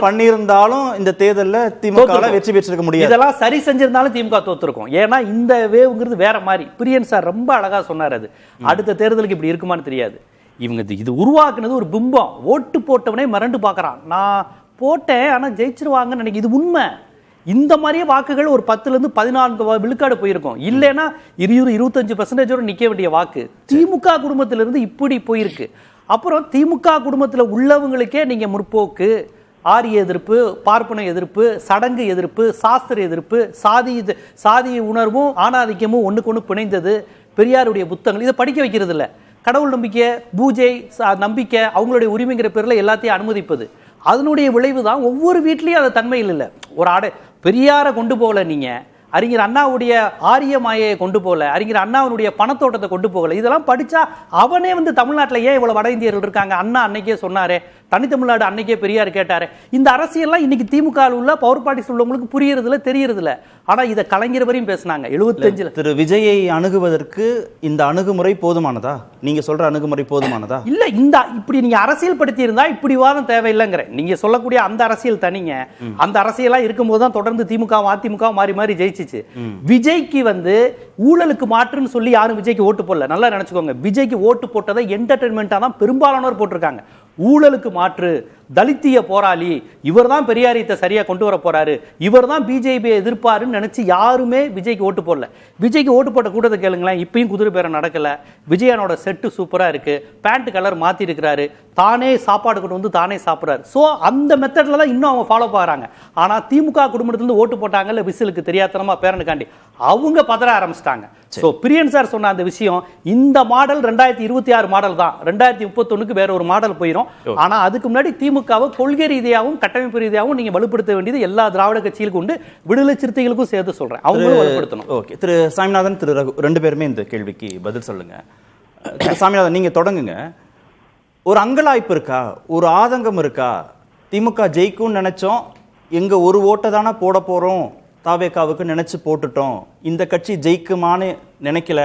பண்ணியிருந்தாலும் இந்த தேர்தலில் திமுக வெற்றி பெற்றிருக்க முடியாது. இதெல்லாம் சரி செஞ்சிருந்தாலும் திமுக தோத்துருக்கும். ஏன்னா இந்த வேவ்ங்கிறது வேற மாதிரி. பிரியன் சார் ரொம்ப அழகா சொன்னார். அது அடுத்த தேர்தலுக்கு இப்படி இருக்குமான்னு தெரியாது. இவங்க இது உருவாக்குனது ஒரு பிம்பம். ஓட்டு போட்டவனே மிரண்டு பார்க்கறான், நான் போட்டேன் ஆனா ஜெயிச்சிருவாங்கன்னு நினைக்க. இது உண்மை. இந்த மாதிரியே வாக்குகள் ஒரு 10-14 விழுக்காடு போயிருக்கும். இல்லைன்னா 20-25% நிக்க வேண்டிய வாக்கு திமுக குடும்பத்திலிருந்து இப்படி போயிருக்கு. அப்புறம் திமுக குடும்பத்தில் உள்ளவங்களுக்கே நீங்க முற்போக்கு, ஆரிய எதிர்ப்பு, பார்ப்பன எதிர்ப்பு, சடங்கு எதிர்ப்பு, சாஸ்திர எதிர்ப்பு, சாதி உணர்வும் ஆணாதிக்கமும் ஒண்ணுக்கு ஒன்று பிணைந்தது, பெரியாருடைய புத்தகங்கள், இதை படிக்க வைக்கிறது இல்லை. கடவுள் நம்பிக்கை, பூஜை நம்பிக்கை, அவங்களுடைய உரிமைங்கிற பேரில் எல்லாத்தையும் அனுமதிப்பது. அதனுடைய விளைவு தான் ஒவ்வொரு வீட்லையும் அது தன்மையில் இல்லை. ஒரு பெரியாரை கொண்டு போகல, நீங்க அறிஞர் அண்ணாவுடைய ஆரிய மாயையை கொண்டு போகல, அறிஞர் அண்ணாவுடைய பணத்தோட்டத்தை கொண்டு போகல. இதெல்லாம் படிச்சா அவனே தமிழ்நாட்டில் ஏன் இவ்வளவு வட இந்தியர்கள் இருக்காங்க, அண்ணா அன்னைக்கே சொன்னாரே, தனித்தமிழ்நாடு அன்னைக்கே பெரியார் கேட்டாரு. இந்த அரசியல்லாம் இன்னைக்கு திமுக உள்ள பவர் பார்ட்டிஸ் உள்ளவங்களுக்கு புரியறதுல தெரியறதில்ல. ஆனா இதை கலைஞர் வரையும் பேசினாங்க 75. திரு விஜயை அணுகுவதற்கு இந்த அணுகுமுறை போதுமானதா? நீங்க சொல்ற அணுகுமுறை போதுமானதா? இல்ல, இந்த இப்படி நீங்க அரசியல் படுத்தி இருந்தா இப்படி வாதம் தேவையில்லைங்கிற. நீங்க சொல்லக்கூடிய அந்த அரசியல் தனிங்க. அந்த அரசியலா இருக்கும்போது தான் தொடர்ந்து திமுக அதிமுக மாறி மாறி ஜெயிச்சிச்சு. விஜய்க்கு ஊழலுக்கு மாற்றுன்னு சொல்லி யாரும் விஜய்க்கு ஓட்டு போடல. நல்லா நினைச்சுக்கோங்க, விஜய்க்கு ஓட்டு போட்டதை என்டர்டைன்மெண்டா தான் பெரும்பாலானோர் போட்டிருக்காங்க. ஊழலுக்கு மாற்று, தலித்திய போராளி, இவர் தான் பெரியாரியத்தை சரியா கொண்டு வர போறாரு, இவர் தான் பிஜேபியை எதிர்ப்பாருன்னு நினைச்சு யாருமே விஜய்க்கு ஓட்டு போடல. விஜய்க்கு ஓட்டு போட்ட கூட்டத்தை கேளுங்களேன், இப்பயும் குதிரை பேரம் நடக்கல. விஜயனோட செட்டு சூப்பரா இருக்கு, பேண்ட் கலர் மாத்தி இருக்கிறாரு, தானே சாப்பாடு கொண்டு வந்து தானே சாப்பிடுறாரு. ஸோ அந்த மெத்தட்ல தான் இன்னும் அவங்க ஃபாலோ பண்றாங்க. ஆனா திமுக குடும்பத்திலிருந்து ஓட்டு போட்டாங்கல்ல விசிலுக்கு தெரியாதனமா பேரனுக்காண்டி, அவங்க பதற ஆரம்பிச்சிட்டாங்க. ஸோ பிரியன் சார் சொன்ன அந்த விஷயம், இந்த மாடல் 2026 மாடல் தான், 2031க்கு வேற ஒரு மாடல் போயிடும். ஆனா அதுக்கு முன்னாடி திமுகவை கொள்கை ரீதியாகவும் கட்டமைப்பு ரீதியாகவும் நீங்க வலுப்படுத்த வேண்டியது எல்லா திராவிட கட்சிகளுக்கும் உண்டு, விடுதலை சிறுத்தைகளுக்கும் சேர்த்து சொல்றேன், அவங்களும் வலுப்படுத்தணும். ஓகே, திரு சாமிநாதன், திரு ரகு, ரெண்டு பேருமே இந்த கேள்விக்கு பதில் சொல்லுங்க. திரு சாமிநாதன், நீங்க தொடங்குங்க. ஒரு அங்கலாய்ப்பு இருக்கா, ஒரு ஆதங்கம் இருக்கா? திமுக ஜெயிக்கும்னு நினைச்சோம், எங்க ஒரு ஓட்டை தானே போட போறோம், தாவேகாவுக்கு நினைச்சு போட்டுட்டோம், இந்த கட்சி ஜெயிக்குமான்னு நினைக்கல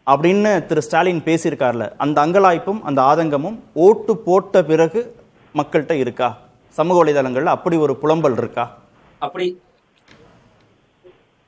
அப்படின்னு திரு ஸ்டாலின் பேசியிருக்கார்ல, அந்த அங்கலாய்ப்பும் அந்த ஆதங்கமும் ஓட்டு போட்ட பிறகு மக்கள்கிட்ட இருக்கா? சமூக வலைதளங்கள்ல அப்படி ஒரு புலம்பல் இருக்கா?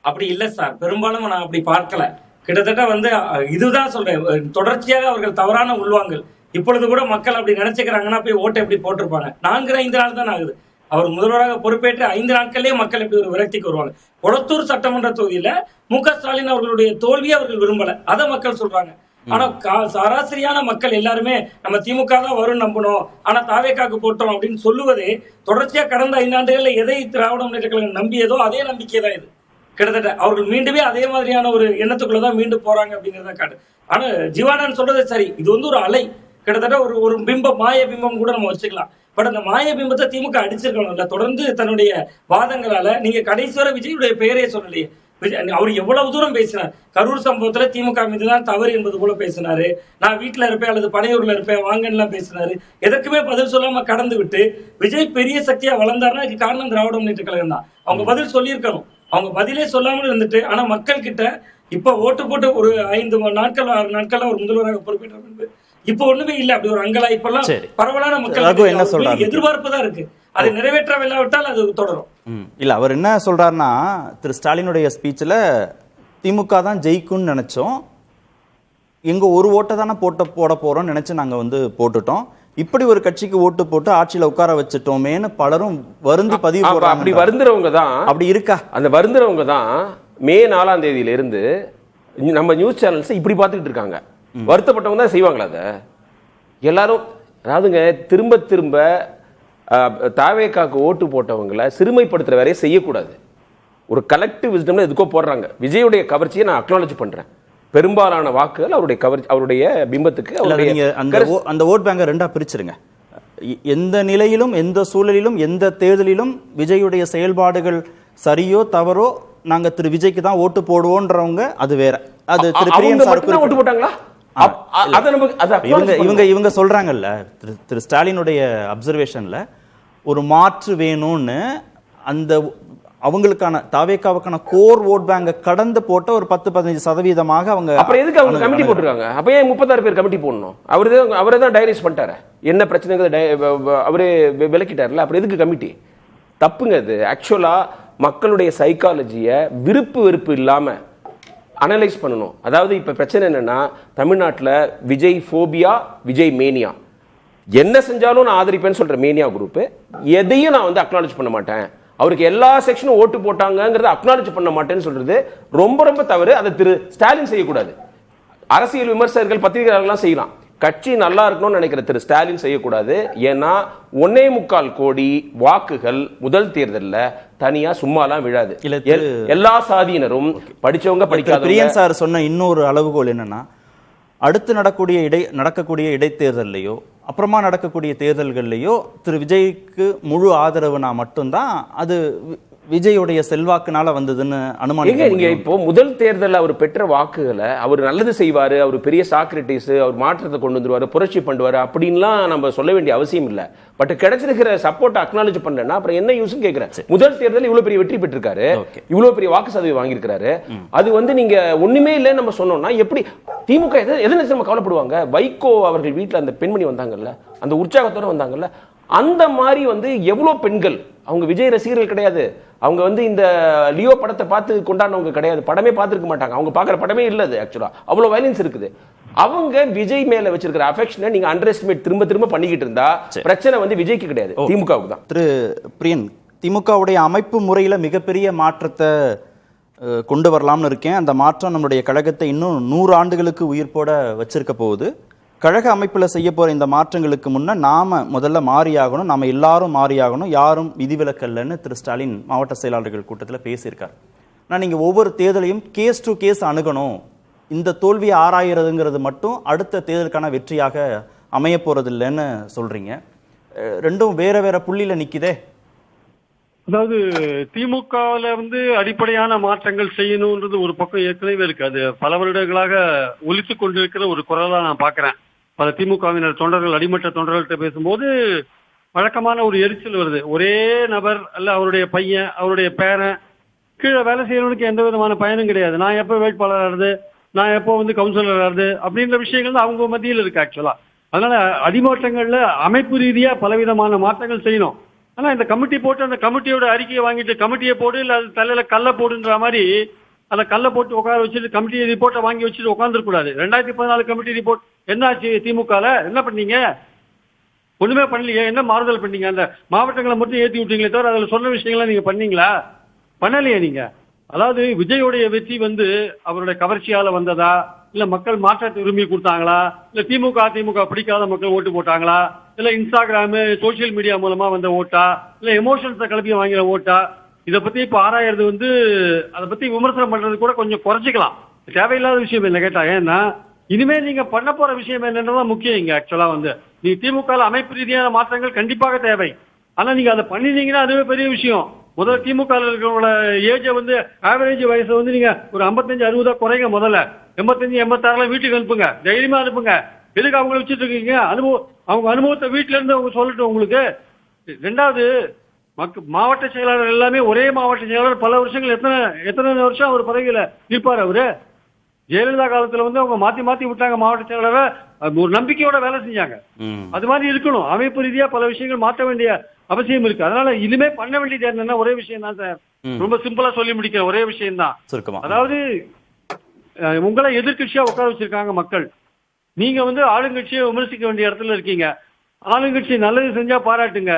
அப்படி இல்ல சார், பெரும்பாலும் நான் அப்படி பார்க்கல. கிட்டத்தட்ட இதுதான் சொல்றேன், தொடர்ச்சியாக அவர்கள் தவறான உள்வாங்கல். இப்பொழுது கூட மக்கள் அப்படி நினைச்சுக்கிறாங்கன்னா போய் ஓட்டை எப்படி போட்டிருப்பாங்க? 4-5 நாள் தான் ஆகுது அவர் முதல்வராக பொறுப்பேற்று, 5 நாட்கள்லேயே மக்கள் எப்படி ஒரு விரக்திக்கு வருவாங்க? கொளத்தூர் சட்டமன்ற தொகுதியில மு.க. ஸ்டாலின் அவர்களுடைய தோல்வியை அவர்கள் விரும்பல, அதை மக்கள் சொல்றாங்க. ஆனா சராசரியான மக்கள் எல்லாருமே நம்ம திமுக தான் வரும் நம்பணும், ஆனா தாவேகாக்கு போட்டோம் அப்படின்னு சொல்லுவதே தொடர்ச்சியா கடந்த 5 ஆண்டுகள்ல எதை திராவிட முன்னேற்ற கழகம் நம்பியதோ அதே நம்பிக்கை தான் இது. கிட்டத்தட்ட அவர்கள் மீண்டுமே அதே மாதிரியான ஒரு எண்ணத்துக்குள்ளதான் மீண்டும் போறாங்க அப்படிங்கிறத காட்டு. ஆனா ஜீவானந்த் சொல்றது சரி, இது ஒரு அலை, கிட்டத்தட்ட ஒரு பிம்பம், மாய பிம்பம் கூட நம்ம வச்சுக்கலாம். பட் அந்த மாய பிம்பத்தை திமுக அடிச்சிருக்கணும்ல தொடர்ந்து தன்னுடைய வாதங்களால. நீங்க கடைசி வரை விஜயுடைய பெயரே சொல்லலையே. அவர் எவ்வளவு தூரம் பேசினார், கரூர் சம்பவத்துல திமுக மீதுதான் தவறு என்பது போல பேசினாரு, நான் வீட்டுல இருப்பேன் அல்லது பனையூர்ல இருப்பேன் வாங்கலாம் பேசினாரு. எதற்குமே பதில் சொல்லாம கடந்து விட்டு விஜய் பெரிய சக்தியா வளர்ந்தாருன்னா இதுக்கு காரணம் திராவிட முன்னேற்ற கழகம் தான். அவங்க பதில் சொல்லியிருக்கணும், அவங்க பதிலே சொல்லாமல் இருந்துட்டு. ஆனா மக்கள் கிட்ட இப்ப ஓட்டு போட்டு ஒரு 5 நாட்கள் 6 நாட்கள் ஒரு முதல்வராக பொறுப்பேற்ற இப்ப ஒண்ணுமே இல்ல. அப்படி ஒரு அங்கலாய்ப்பெல்லாம் பரவலான மக்கள் எதிர்பார்ப்பு தான் இருக்கு, அதை நிறைவேற்றவில்லாவிட்டால் அது தொடரும். இல்ல, அவர் என்ன சொல்றாருன்னா, திரு ஸ்டாலினுடைய ஸ்பீச்ல திமுக தான் ஜெயிக்கும்னு நினைச்சோம், எங்க ஒரு ஓட்டை தானே போட போறோம் நினைச்சு நாங்க போட்டுட்டோம், இப்படி ஒரு கட்சிக்கு ஓட்டு போட்டு ஆட்சியில உட்கார வச்சுட்டோமேன்னு பலரும் வருந்தி பதிவு போடுறாங்க. அப்படி வருந்துறவங்க தான், அப்படி இருக்கா? அந்த வருந்துறவங்க தான் மே 4ஆம் தேதியில இருந்து நம்ம நியூஸ் சேனல்ஸ் இப்படி பார்த்துக்கிட்டு இருக்காங்க. வருத்தப்பட்டவங்க தான் செய்வாங்களா அதை எல்லாரும்? அதாவதுங்க, திரும்ப திரும்ப தாவேகாக்கு ஓட்டு போட்டவங்களை சிறுமைப்படுத்துற வேலையை செய்யக்கூடாது. ஒரு கலெக்டிவ் விஸ்டம்ல எதுக்கோ போடுறாங்க. விஜயுடைய கவர்ச்சியை நான் அக்னாலஜ் பண்றேன். பெரும்பாலான வாக்குகள் அவருடைய கவர்ச்சி, அவருடைய பிம்பத்துக்கு. அந்த ஓட் பேங்கை ரெண்டா பிரிச்சிருங்க. எந்த நிலையிலும், எந்த சூழலிலும், எந்த தேர்தலிலும் விஜயுடைய செயல்பாடுகள் சரியோ தவறோ நாங்க திரு விஜய்க்கு தான் ஓட்டு போடுவோன்றவங்க அது வேற. அது திரு பிரியன் சார் ஓட்டு போட்டாங்களா? இவங்க சொல்றாங்கல்ல, திரு ஸ்டாலினுடைய அப்சர்வேஷன்ல ஒரு மாற்று வேணும்னு அந்த அவங்களுக்கான தாவேகாவுக்கான கோர் ஓட் பேங்க கடந்து போட்ட ஒரு 10-15% அவங்க. அப்புறம் எதுக்கு அவங்க கமிட்டி போட்டுருக்காங்க? அப்ப ஏன் 36 பேர் கமிட்டி போடணும்? அவரே தான் டைரக்ட் பண்ணிட்டாரு, என்ன பிரச்சனை அவரே விளக்கிட்டாருல, அப்புறம் எதுக்கு கமிட்டி? தப்புங்க அது. ஆக்சுவலா மக்களுடைய சைக்காலஜியை விருப்பு வெறுப்பு இல்லாம அனலைஸ் பண்ணணும். அதாவது இப்ப பிரச்சனை என்னன்னா, தமிழ்நாட்டில் விஜய் ஃபோபியா, விஜய் மேனியா, என்ன செஞ்சாலும் நான் ஆதரிப்பேன்னு சொல்ற மேனியா குரூப் எதையும் நான் அக்னாலஜ் பண்ண மாட்டேன், அவருக்கு எல்லா செக்ஷனும் ஓட்டு போட்டாங்கிறத அக்னாலஜ் பண்ண மாட்டேன்னு சொல்றது ரொம்ப ரொம்ப தவறு. அதை திரு ஸ்டாலின் செய்யக்கூடாது. அரசியல் விமர்சகர்கள், பத்திரிகையாளர்கள்லாம் செய்யலாம், கட்சி நல்லா இருக்கணும்னு நினைக்கிற திரு ஸ்டாலின் செய்யக்கூடாது. ஏன்னா 1.25 கோடி வாக்குகள் முதல் தேர்தல்ல தனியா சும்மாலாம் விழாது. எல்லா சாதியினரும், படிச்சவங்க படிக்காதவங்க. பிரியன் சார் சொன்ன இன்னொரு அளவுகோல் என்னன்னா, அடுத்து நடக்கக்கூடிய இடைத்தேர்தல்லையோ அப்புறமா நடக்கக்கூடிய தேர்தல்கள்லையோ திரு விஜய்க்கு முழு ஆதரவுனா மட்டும்தான் அது விஜயுடைய செல்வாக்குனால வந்ததுன்னு அனுமானிக்க. நீங்க இப்போ முதல் தேர்தலில் அவர் பெற்ற வாக்குகளை, அவர் நல்லது செய்வாரு, அவர் பெரிய சாக்ரட்டிஸ், அவர் மாற்றத்தை கொண்டு வந்துருவாரு, புரட்சி பண்ணுவாரு அப்படின்லாம் நம்ம சொல்ல வேண்டிய அவசியம் இல்லை. பட் கிடைச்சிருக்கிற சப்போர்ட் அக்னாலஜ் பண்ணலன்னா அப்புறம் என்ன யூஸ்னு கேட்கிறேன். முதல் தேர்தலில் இவ்வளவு பெரிய வெற்றி பெற்றிருக்காரு, இவ்வளவு பெரிய வாக்கு சதவீதம் வாங்கியிருக்காரு. அது நீங்க ஒண்ணுமே இல்லைன்னு நம்ம சொன்னோம்னா எப்படி திமுக எதை நம்ம கவலைப்படுவாங்க? வைகோ அவர்கள் வீட்டில் அந்த பெண்மணி வந்தாங்கல்ல, அந்த உற்சாகத்தோட வந்தாங்கல்ல, அந்த மாதிரி எவ்வளவு பெண்கள், அவங்க விஜய் ரசிகர்கள் கிடையாது, அவங்க வந்து இந்த லியோ படத்தை பார்த்து கொண்டாடினவங்க கிடையாது, படமே பார்த்துருக்க மாட்டாங்க, அவங்க பார்க்குற படமே இல்லை அது. ஆக்சுவலா அவ்வளோ வயலன்ஸ் இருக்குது. அவங்க விஜய் மேல வச்சிருக்கிற அஃபெக்ஷனை நீங்க அண்டர் எஸ்டிமேட் திரும்ப பண்ணிக்கிட்டு இருந்தா பிரச்சனை வந்து விஜய்க்கு கிடையாது, திமுகவுக்கு தான். திரு பிரியன், திமுகவுடைய அமைப்பு முறையில மிகப்பெரிய மாற்றத்தை கொண்டு வரலாம்னு இருக்கேன். அந்த மாற்றம் நம்முடைய கழகத்தை இன்னும் 100 ஆண்டுகளுக்கு உயிர் போட வச்சிருக்க போகுது. கழக அமைப்பில் செய்ய போகிற இந்த மாற்றங்களுக்கு முன்னே நாம் முதல்ல மாறியாகணும், நாம் எல்லாரும் மாறியாகணும், யாரும் விதிவிலக்கல்லன்னு திரு ஸ்டாலின் மாவட்ட செயலாளர்கள் கூட்டத்தில் பேசியிருக்கார். ஆனால் நீங்கள் ஒவ்வொரு தேர்தலையும் கேஸ் டு கேஸ் அணுகணும், இந்த தோல்வியை ஆராயிறதுங்கிறது மட்டும் அடுத்த தேர்தலுக்கான வெற்றியாக அமைய போகிறதில்லைன்னு சொல்கிறீங்க. ரெண்டும் வேற வேற புள்ளியில் நிற்கிதே. அதாவது திமுகவில் வந்து அடிப்படையான மாற்றங்கள் செய்யணுன்றது ஒரு பக்கம் ஏற்கனவே இருக்கு. அது பல வருடங்களாக ஒலித்து கொண்டிருக்கிற ஒரு குரலா நான் பார்க்கிறேன். பல திமுகவினர் தொண்டர்கள், அடிமட்ட தொண்டர்கள்ட்ட பேசும்போது வழக்கமான ஒரு எரிச்சல் வருது. ஒரே நபர் அல்ல அவருடைய பையன், அவருடைய பேரன் கீழே வேலை செய்யறவனுக்கு எந்த விதமான பயனும் கிடையாது. நான் எப்போ வேட்பாளர் ஆகுது, நான் எப்போ வந்து கவுன்சிலர் ஆகுது அப்படின்ற விஷயங்கள் தான் அவங்க மத்தியில் இருக்கு ஆக்சுவலா. அதனால அடிமாற்றங்கள்ல அமைப்பு ரீதியா பலவிதமான மாற்றங்கள் செய்யணும். ஆனா இந்த கமிட்டி போட்டு அந்த கமிட்டியோட அறிக்கையை வாங்கிட்டு கமிட்டியை போடு இல்ல அது தலையில கல்ல போடுன்ற மாதிரி அந்த கல்லை போட்டு உட்கார வச்சுட்டு கமிட்டி ரிப்போர்ட்டை வாங்கி வச்சுட்டு உட்காந்துருக்கூடாது. 2014 கமிட்டி ரிப்போர்ட் என்னாச்சு? திமுகல என்ன பண்ணீங்க? ஒண்ணுமே பண்ணலையே. என்ன மாறுதல் பண்ணீங்க? அந்த மாவட்டங்களை மட்டும் ஏற்றி விட்டீங்களே தவிர அதில் சொன்ன விஷயங்கள்லாம் நீங்க பண்ணீங்களா? பண்ணலையே நீங்க. அதாவது விஜயோடைய வெற்றி வந்து அவருடைய கவர்ச்சியால வந்ததா, இல்ல மக்கள் மாற்றத்தை விரும்பி கொடுத்தாங்களா, இல்ல திமுக அதிமுக பிடிக்காத மக்கள் ஓட்டு போட்டாங்களா, இல்ல இன்ஸ்டாகிராமு சோசியல் மீடியா மூலமா வந்த ஓட்டா, இல்ல எமோஷன்ஸை கிளப்பி வாங்கின ஓட்டா? இதை பத்தி இப்ப ஆராயறது வந்து அதை பத்தி விமர்சனம் பண்றது கூட கொஞ்சம் குறைச்சிக்கலாம். தேவையில்லாத விஷயம் இல்லை கேட்டா. ஏன்னா இனிமே நீங்க பண்ண போற விஷயம் என்னன்றதான் முக்கியம் இங்க. ஆக்சுவலா வந்து நீ திமுக அமைப்பு ரீதியான மாற்றங்கள் கண்டிப்பாக தேவை. ஆனா நீங்க அதை பண்ணினீங்கன்னா அதுவே பெரிய விஷயம். முதல்ல திமுக இருக்கிறவங்களோட ஏஜை வந்து ஆவரேஜ் வயசை வந்து நீங்க ஒரு 55-60 குறைங்க. முதல்ல 85-86 வீட்டுக்கு அனுப்புங்க, தைரியமா அனுப்புங்க. எதுக்கு அவங்கள வச்சுட்டு இருக்கீங்க? அவங்க அனுபவத்தை வீட்டுல இருந்து அவங்க சொல்லட்டும் உங்களுக்கு. ரெண்டாவது, மாவட்ட செயலாளர் எல்லாமே ஒரே மாவட்ட செயலாளர் பல வருஷங்கள் எத்தனை வருஷம் அவர் பதவியில இருப்பார் அவரு. ஜெயலலிதா காலத்துல வந்து அவங்க மாத்தி விட்டாங்க மாவட்ட செயலாளரை, ஒரு நம்பிக்கையோட வேலை செஞ்சாங்க. அது மாதிரி இருக்கணும். அமைப்பு ரீதியா பல விஷயங்கள் மாற்ற வேண்டிய அவசியம் இருக்கு. அதனால இனிமே பண்ண வேண்டியது என்னன்னா ஒரே விஷயம் தான் சார். ரொம்ப சிம்பிளா சொல்லி முடிக்கிற ஒரே விஷயம் தான். அதாவது உங்களை எதிர்கட்சியா உட்கார வச்சிருக்காங்க மக்கள். நீங்க வந்து ஆளுங்கட்சியை விமர்சிக்க வேண்டிய இடத்துல இருக்கீங்க. ஆளுங்கட்சி நல்லது செஞ்சா பாராட்டுங்க.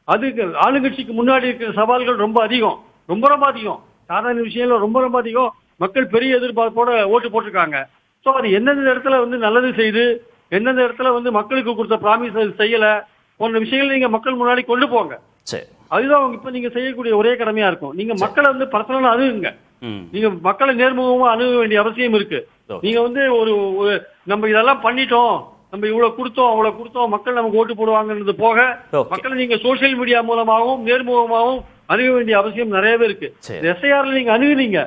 அதுக்கு ஆளுங்கட்சிக்கு முன்னாடி இருக்கிற சவால்கள் ரொம்ப அதிகம், ரொம்ப அதிகம். சாதாரண விஷயம்ல ரொம்ப அதிகம். மக்கள் பெரிய எதிர்பார்ப்போட ஓட்டு போட்டிருக்காங்க. ஸோ அது எந்தெந்த இடத்துல வந்து நல்லது செய்து, எந்தெந்த இடத்துல வந்து மக்களுக்கு கொடுத்த ப்ராமிஸ் செய்யல போன்ற விஷயங்கள் நீங்க மக்கள் முன்னாடி கொண்டு போங்க. அதுதான் இப்ப நீங்க செய்யக்கூடிய ஒரே கடமையா இருக்கும். நீங்க மக்களை வந்து பர்சனலா அணுகுங்க. நீங்க மக்களை நேர்முகமா அணுக வேண்டிய அவசியம் இருக்கு. நீங்க வந்து ஒரு நம்ம இதெல்லாம் பண்ணிட்டோம், நம்ம இவ்வளவு கொடுத்தோம், மக்கள் நமக்கு ஓட்டு போடுவாங்கன்றது போக மக்களை நீங்க சோசியல் மீடியா மூலமாகவும் நேர்முகமாகவும் அணுக வேண்டிய அவசியம் நிறையவே இருக்கு. எஸ்ஐஆர்ல நீங்க அணுகுனீங்க.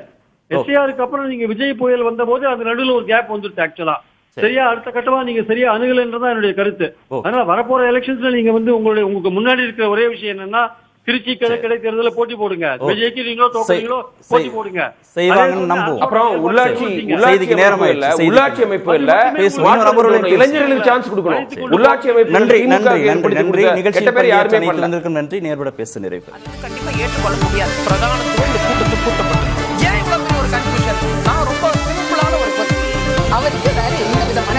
எஸ்ஐஆருக்கு அப்புறம் நீங்க விஜய் புயல் வந்த போது அது நடுவில் ஒரு கேப் வந்துருச்சு. ஆக்சுவலா சரியா அடுத்த கட்டமா நீங்க சரியா அணுகலன்றதான் என்னுடைய கருத்து. அதனால வரப்போற எலெக்ஷன்ஸ்ல நீங்க வந்து உங்களுக்கு முன்னாடி இருக்கிற ஒரே விஷயம் என்னன்னா திருச்சி கிடை தேர்தல போட்டி போடுங்க. விஜய்க்கு நீங்களோ தோக்குறீங்களோ போட்டி போடுங்க. அப்புறம் உள்ளாட்சி அமைப்பு இல்ல, இளைஞர்களுக்கு சான்ஸ் கொடுக்கணும். உள்ளாட்சி அமைப்பு நன்றி. நேர்பட பேச நிறைவு. கண்டிப்பா ஏற்றுக்கொள்ள முடியாது. பிரதானத்துவம் இந்த கூட்டத்துக்கு கூட்டப்பட்டது. ஏன் இவ்வளவு ஒரு கன்ஃபியூஷன்? நான் ரொம்ப சிம்பிளான ஒரு அவருக்கு வேற எந்த விதமான